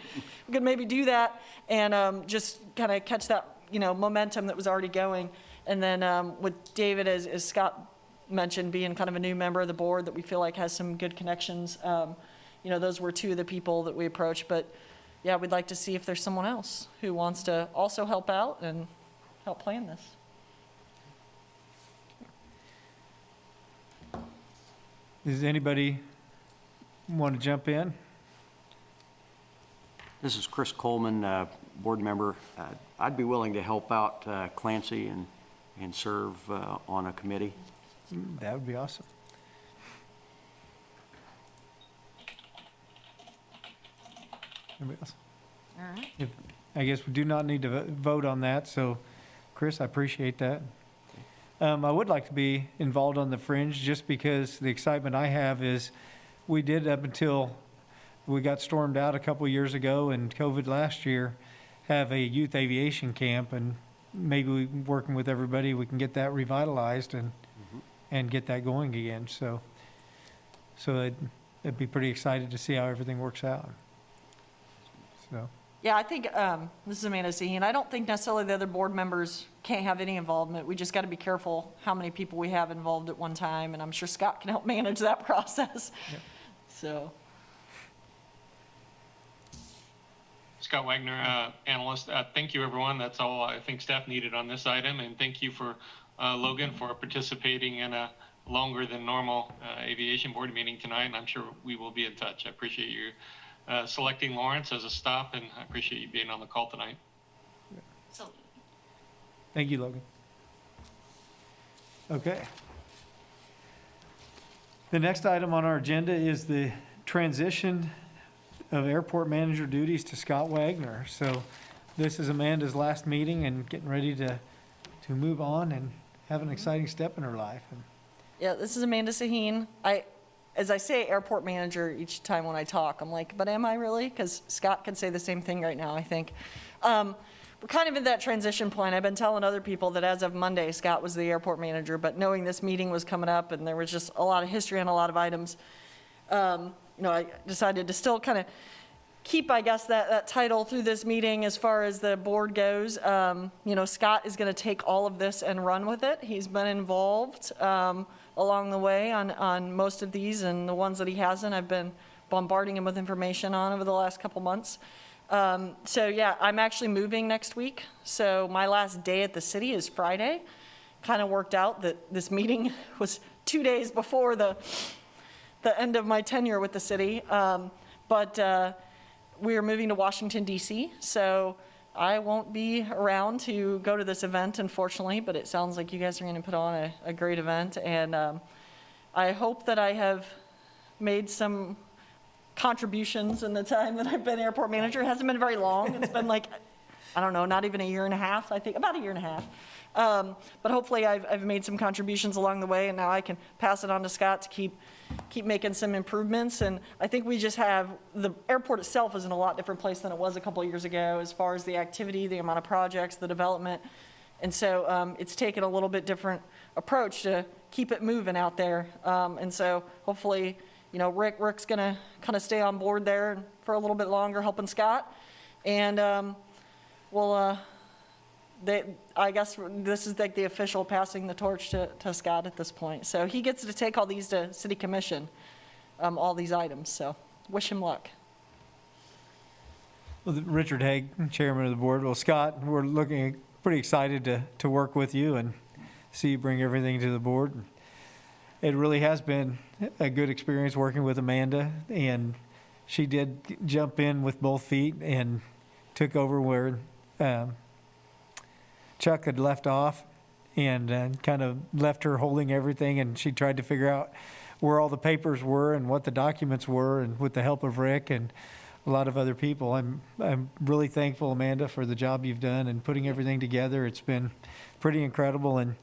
maybe do that and just kind of catch that, momentum that was already going. And then with David, as Scott mentioned, being kind of a new member of the board that we feel like has some good connections, those were two of the people that we approached. But yeah, we'd like to see if there's someone else who wants to also help out and help plan this. Does anybody want to jump in? This is Chris Coleman, board member. I'd be willing to help out Clancy and serve on a committee. That would be awesome. Anybody else? All right. I guess we do not need to vote on that. So, Chris, I appreciate that. I would like to be involved on the Fringe just because the excitement I have is we did, up until we got stormed out a couple of years ago and COVID last year, have a youth aviation camp, and maybe working with everybody, we can get that revitalized and get that going again. So I'd be pretty excited to see how everything works out. So. Yeah, I think, this is Amanda Sahin, I don't think necessarily the other board members can't have any involvement. We just got to be careful how many people we have involved at one time, and I'm sure Scott can help manage that process. Yep. So. Scott Wagner, Analyst. Thank you, everyone. That's all I think staff needed on this item, and thank you for Logan for participating in a longer than normal aviation board meeting tonight, and I'm sure we will be in touch. I appreciate you selecting Lawrence as a stop, and I appreciate you being on the call tonight. Thank you, Logan. Okay. The next item on our agenda is the transition of airport manager duties to Scott Wagner. So this is Amanda's last meeting and getting ready to move on and have an exciting step in her life. Yeah, this is Amanda Sahin. As I say airport manager each time when I talk, I'm like, but am I really? Because Scott can say the same thing right now, I think. we're kind of in that transition point. I've been telling other people that as of Monday, Scott was the airport manager, but knowing this meeting was coming up and there was just a lot of history on a lot of items, I decided to still kind of keep, I guess, that title through this meeting as far as the board goes. Scott is going to take all of this and run with it. He's been involved along the way on most of these, and the ones that he hasn't, I've been bombarding him with information on over the last couple months. I'm actually moving next week. So my last day at the city is Friday. Kind of worked out that this meeting was 2 days before the end of my tenure with the city. We are moving to Washington, D.C., so I won't be around to go to this event, unfortunately, but it sounds like you guys are going to put on a great event, and I hope that I have made some contributions in the time that I've been airport manager. It hasn't been very long. It's been like, I don't know, not even a year and a half, I think, about a year and a half. But hopefully I've made some contributions along the way, and now I can pass it on to Scott to keep making some improvements. And I think we just have, the airport itself is in a lot different place than it was a couple of years ago as far as the activity, the amount of projects, the development. And so it's taken a little bit different approach to keep it moving out there. And so hopefully, Rick's going to kind of stay on board there for a little bit longer helping Scott. And I guess this is like the official passing the torch to Scott at this point. So he gets to take all these to City Commission, all these items. So wish him luck. Well, Richard Haig, Chairman of the Board. Well, Scott, we're looking pretty excited to work with you and see you bring everything to the board. It really has been a good experience working with Amanda, and she did jump in with both feet and took over where Chuck had left off, and kind of left her holding everything, and she tried to figure out where all the papers were and what the documents were, and with the help of Rick and a lot of other people. I'm really thankful, Amanda, for the job you've done and putting everything together. It's been pretty incredible, and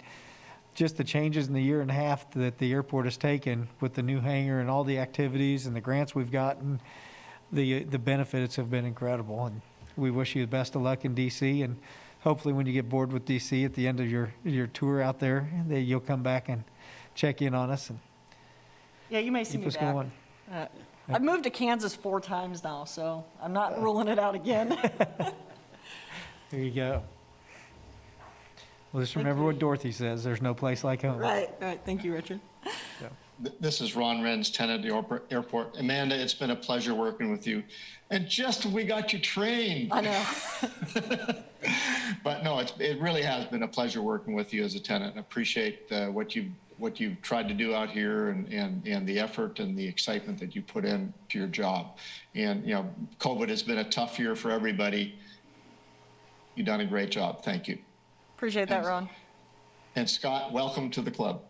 just the changes in the year and a half that the airport has taken with the new hangar and all the activities and the grants we've gotten, the benefits have been incredible. And we wish you the best of luck in DC, and hopefully when you get bored with DC at the end of your tour out there, that you'll come back and check in on us. And yeah, you may see me back. I've moved to Kansas 4 times now, so I'm not ruling it out again. There you go. Well, just remember what Dorothy says, there's no place like home. Right. Thank you, Richard. So. This is Ron Renz, tenant of the airport. Amanda, it's been a pleasure working with you. And just we got you trained. I know. But no, it really has been a pleasure working with you as a tenant. I appreciate what you've tried to do out here, and the effort and the excitement that you put in to your job. And COVID has been a tough year for everybody. You've done a great job. Thank you. Appreciate that, Ron. And Scott, welcome to the club.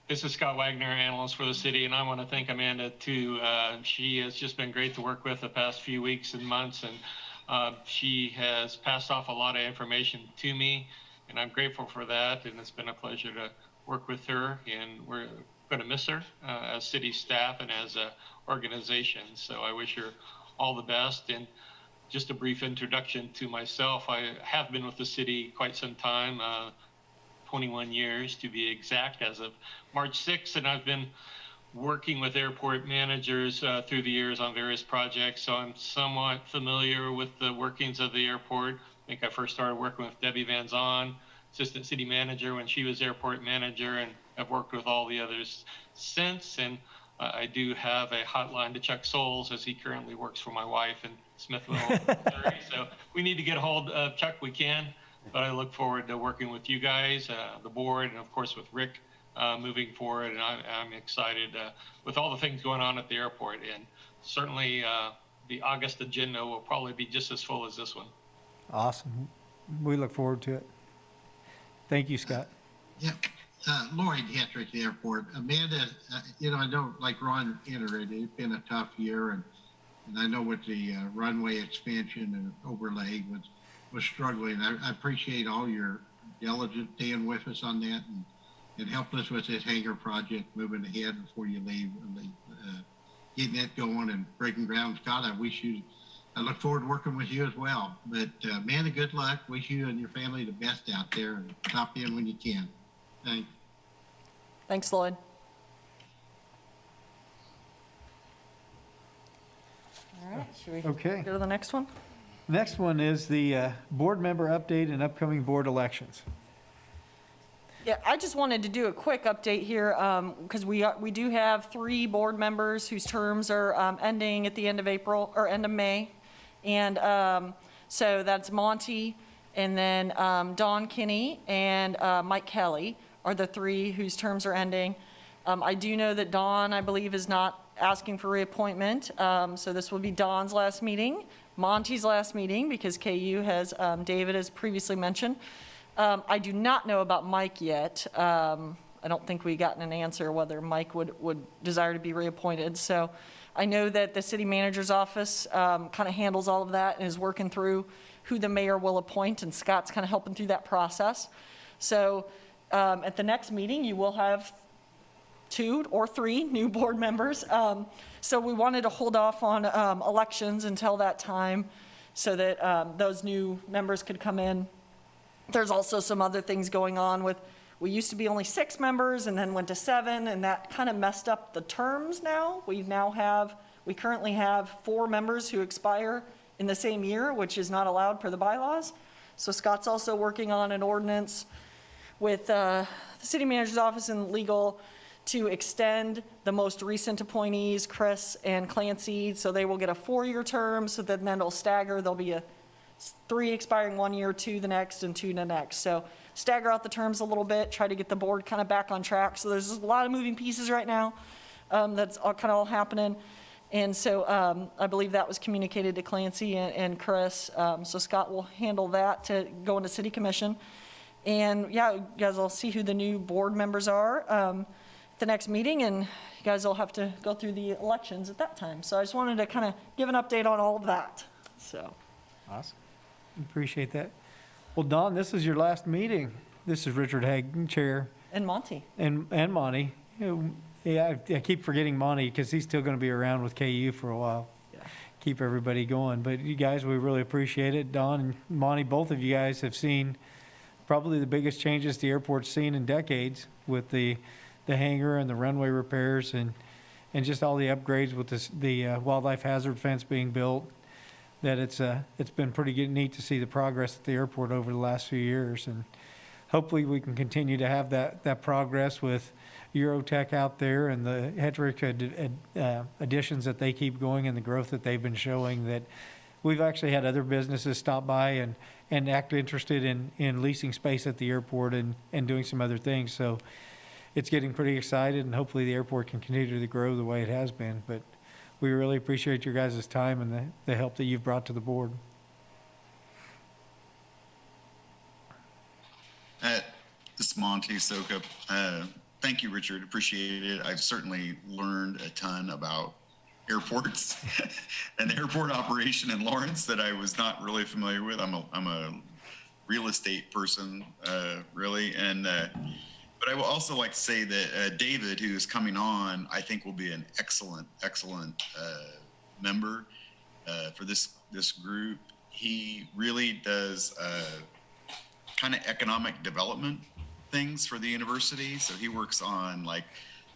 This is Scott Wagner, analyst for the city, and I want to thank Amanda too. She has just been great to work with the past few weeks and months, and she has passed off a lot of information to me, and I'm grateful for that. And it's been a pleasure to work with her, and we're going to miss her as city staff and as an organization. So I wish her all the best. And just a brief introduction to myself. I have been with the city quite some time, 21 years to be exact, as of March 6th, and I've been working with airport managers through the years on various projects, so I'm somewhat familiar with the workings of the airport. I think I first started working with Debbie Van Zon, assistant city manager, when she was airport manager, and I've worked with all the others since. And I do have a hotline to Chuck Souls, as he currently works for my wife in Smithville, Missouri. So we need to get a hold of Chuck, we can. But I look forward to working with you guys, the board, and of course with Rick moving forward. And I'm excited with all the things going on at the airport. And certainly the August agenda will probably be just as full as this one. Awesome. We look forward to it. Thank you, Scott. Lloyd Hetrick, the airport. Amanda, I know, like Ron iterated, it's been a tough year, and I know with the runway expansion and overlay was struggling. I appreciate all your diligence staying with us on that and helping us with this hangar project moving ahead before you leave, getting it going and breaking ground. Scott, I wish you I look forward to working with you as well. But Amanda, good luck. Wish you and your family the best out there, and stop in when you can. Thanks. Thanks, Lloyd. All right, should we Okay. go to the next one? Next one is the board member update and upcoming board elections. Yeah, I just wanted to do a quick update here, because we do have 3 board members whose terms are ending at the end of April, or end of May. And so that's Monte, and then Don Kinney, and Mike Kelly are the 3 whose terms are ending. I do know that Don, I believe, is not asking for reappointment, so this will be Don's last meeting, Monte's last meeting, because KU has, David has previously mentioned. I do not know about Mike yet. I don't think we gotten an answer whether Mike would desire to be reappointed. So I know that the city manager's office kind of handles all of that and is working through who the mayor will appoint, and Scott's kind of helping through that process. So at the next meeting, you will have 2 or 3 new board members. So we wanted to hold off on elections until that time so that those new members could come in. There's also some other things going on with, we used to be only 6 members and then went to 7, and that kind of messed up the terms now. We currently have 4 members who expire in the same year, which is not allowed per the bylaws. So Scott's also working on an ordinance with the city manager's office and legal to extend the most recent appointees, Chris and Clancy, so they will get a 4-year term, so then it'll stagger. There'll be 3 expiring 1 year, 2 the next, and 2 the next. So stagger out the terms a little bit, try to get the board kind of back on track. So there's a lot of moving pieces right now that's all happening. And so I believe that was communicated to Clancy and Chris. So Scott will handle that to go into city commission. And yeah, you guys will see who the new board members are at the next meeting, and you guys will have to go through the elections at that time. So I just wanted to kind of give an update on all of that. So. Awesome. Appreciate that. Well, Don, this is your last meeting. This is Richard Hague, Chair. And Monte. And Monte. Yeah, I keep forgetting Monte because he's still going to be around with KU for a while. Yeah. Keep everybody going. But you guys, we really appreciate it. Don and Monte, both of you guys have seen probably the biggest changes the airport's seen in decades with the hangar and the runway repairs and just all the upgrades with the wildlife hazard fence being built. That it's been pretty neat to see the progress at the airport over the last few years, and hopefully we can continue to have that progress with Eurotech out there and the Hetrick additions that they keep going and the growth that they've been showing. That we've actually had other businesses stop by and act interested in leasing space at the airport and doing some other things. So it's getting pretty excited, and hopefully the airport can continue to grow the way it has been. But we really appreciate your guys' time and the help that you've brought to the board. This is Monte Soukup. Thank you, Richard. Appreciate it. I've certainly learned a ton about airports and airport operation in Lawrence that I was not really familiar with. I'm a real estate person, really, and but I will also like to say that David, who is coming on, I think will be an excellent member for this group. He really does kind of economic development things for the university. So he works on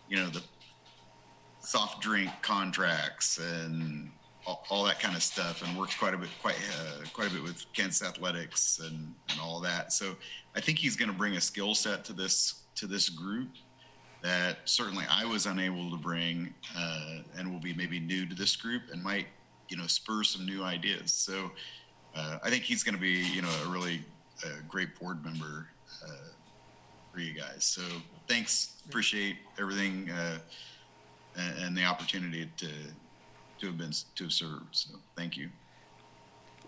the soft drink contracts and all that kind of stuff, and works quite a bit with Kansas athletics and all that. So I think he's going to bring a skill set to this group that certainly I was unable to bring, and will be maybe new to this group and might spur some new ideas. So I think he's going to be a really great board member for you guys. So thanks, appreciate everything and the opportunity to have served. So thank you.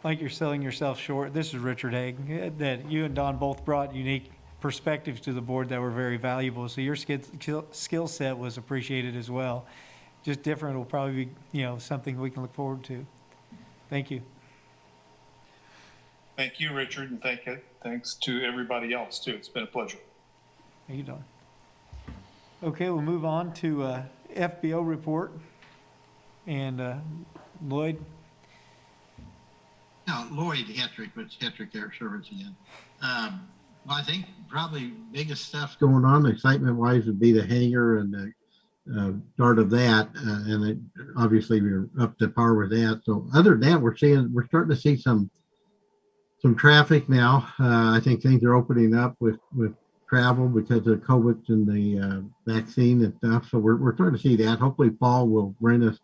Like you're selling yourself short. This is Richard Hague. That you and Don both brought unique perspectives to the board that were very valuable. So your skill set was appreciated as well. Just different will probably be something we can look forward to. Thank you. Thank you, Richard, and thanks to everybody else too. It's been a pleasure. Thank you, Don. Okay, we'll move on to FBO report. And Lloyd, No, Lloyd Hetrick, but it's Hetrick Air Service again. Well, I think probably biggest stuff going on excitement wise would be the hangar and the start of that. Obviously we're up to par with that. So other than that, we're starting to see some traffic now. I think things are opening up with travel because of COVID and the vaccine and stuff. So we're starting to see that. Hopefully fall will bring us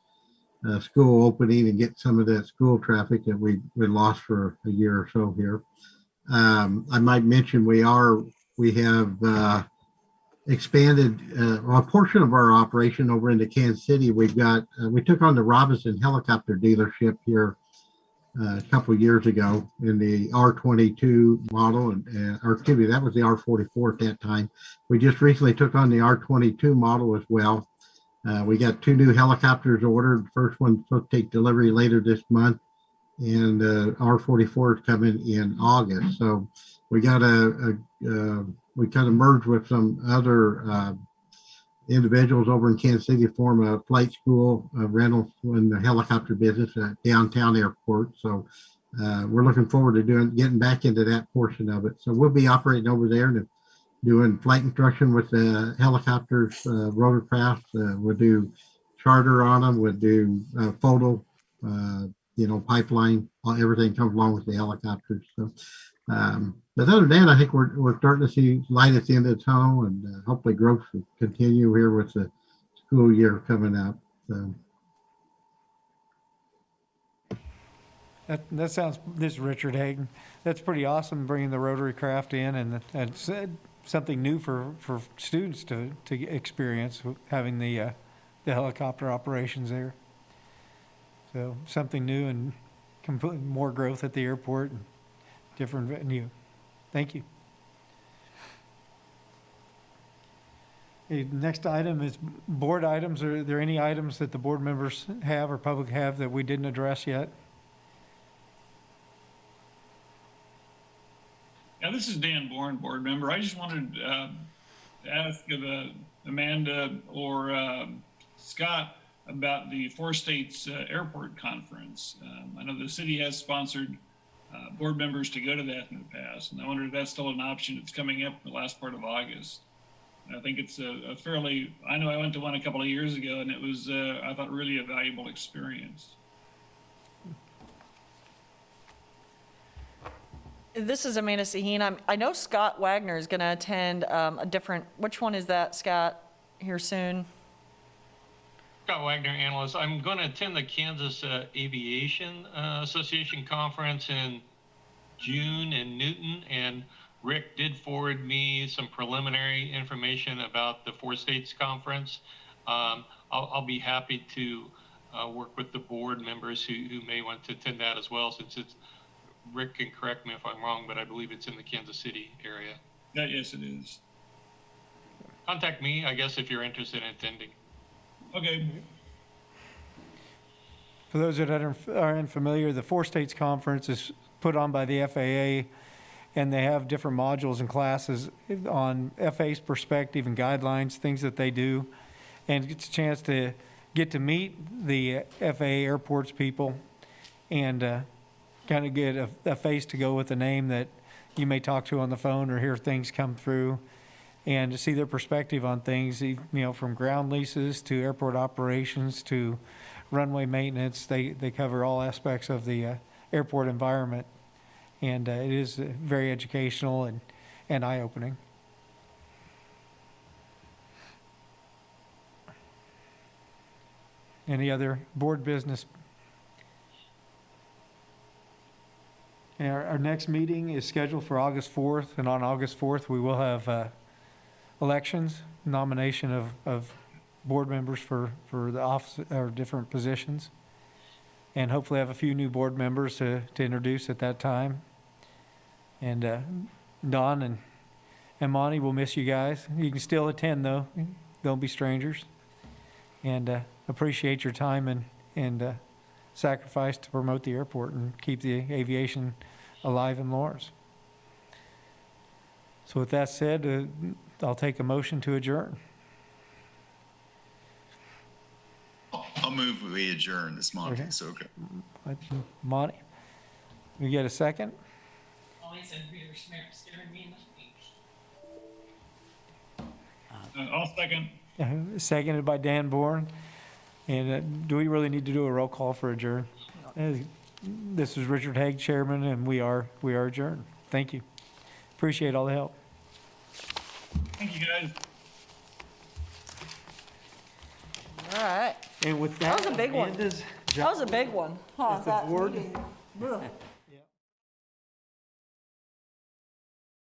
school opening and get some of that school traffic that we lost for a year or so here. I might mention we have expanded a portion of our operation over into Kansas City. We took on the Robinson helicopter dealership here a couple of years ago in the R22 model, or excuse me, that was the R44 at that time. We just recently took on the R22 model as well. We got 2 new helicopters ordered. First one's supposed to take delivery later this month, and R44 is coming in August. So we got we kind of merged with some other individuals over in Kansas City to form a flight school rental in the helicopter business at downtown airport. So we're looking forward to getting back into that portion of it. So we'll be operating over there and doing flight instruction with the helicopters, rotorcraft. We'll do charter on them. We'll do photo, pipeline. Everything comes along with the helicopters. So, but other than that, I think we're starting to see light at the end of the tunnel, and hopefully growth will continue here with the school year coming up. So. That sounds, this is Richard Hagan. That's pretty awesome, bringing the rotary craft in, and it's something new for students to experience, having the helicopter operations there. So something new and completely more growth at the airport, and different venue. Thank you. The next item is board items. Are there any items that the board members have or public have that we didn't address yet? Yeah, this is Dan Bourne, board member. I just wanted to ask of Amanda or Scott about the Four States Airport Conference. I know the city has sponsored board members to go to that in the past, and I wonder if that's still an option. It's coming up in the last part of August. And I think it's a fairly, I know I went to one a couple of years ago, and it was, I thought, really a valuable experience. This is Amanda Sahin. I know Scott Wagner is going to attend a different, which one is that, Scott, here soon? Scott Wagner, analyst. I'm going to attend the Kansas Aviation Association conference in June in Newton, and Rick did forward me some preliminary information about the Four States Conference. I'll be happy to work with the board members who may want to attend that as well, since it's, Rick can correct me if I'm wrong, but I believe it's in the Kansas City area. Yes, it is. Contact me, I guess, if you're interested in attending. Okay. For those that are unfamiliar, the Four States Conference is put on by the FAA, and they have different modules and classes on FAA's perspective and guidelines, things that they do. And it's a chance to get to meet the FAA airports people and kind of get a face to go with a name that you may talk to on the phone or hear things come through, and to see their perspective on things, from ground leases to airport operations to runway maintenance. They cover all aspects of the airport environment, and it is very educational and eye-opening. Any other board business? Our next meeting is scheduled for August 4th, and on August 4th, we will have elections, nomination of board members for the office or different positions, and hopefully have a few new board members to introduce at that time. And Don and Monte, we'll miss you guys. You can still attend, though. Don't be strangers. And appreciate your time and sacrifice to promote the airport and keep the aviation alive in Lawrence. So with that said, I'll take a motion to adjourn. I'll move we adjourn this Monte Soukup. Monte. We get a second? I'll second. Seconded by Dan Bourne. And do we really need to do a roll call for adjourn? This is Richard Haig, Chairman, and we are adjourned. Thank you. Appreciate all the help. Thank you, guys. All right. And with That was a big one. That was a big one. Huh, the that board- meeting. Ugh.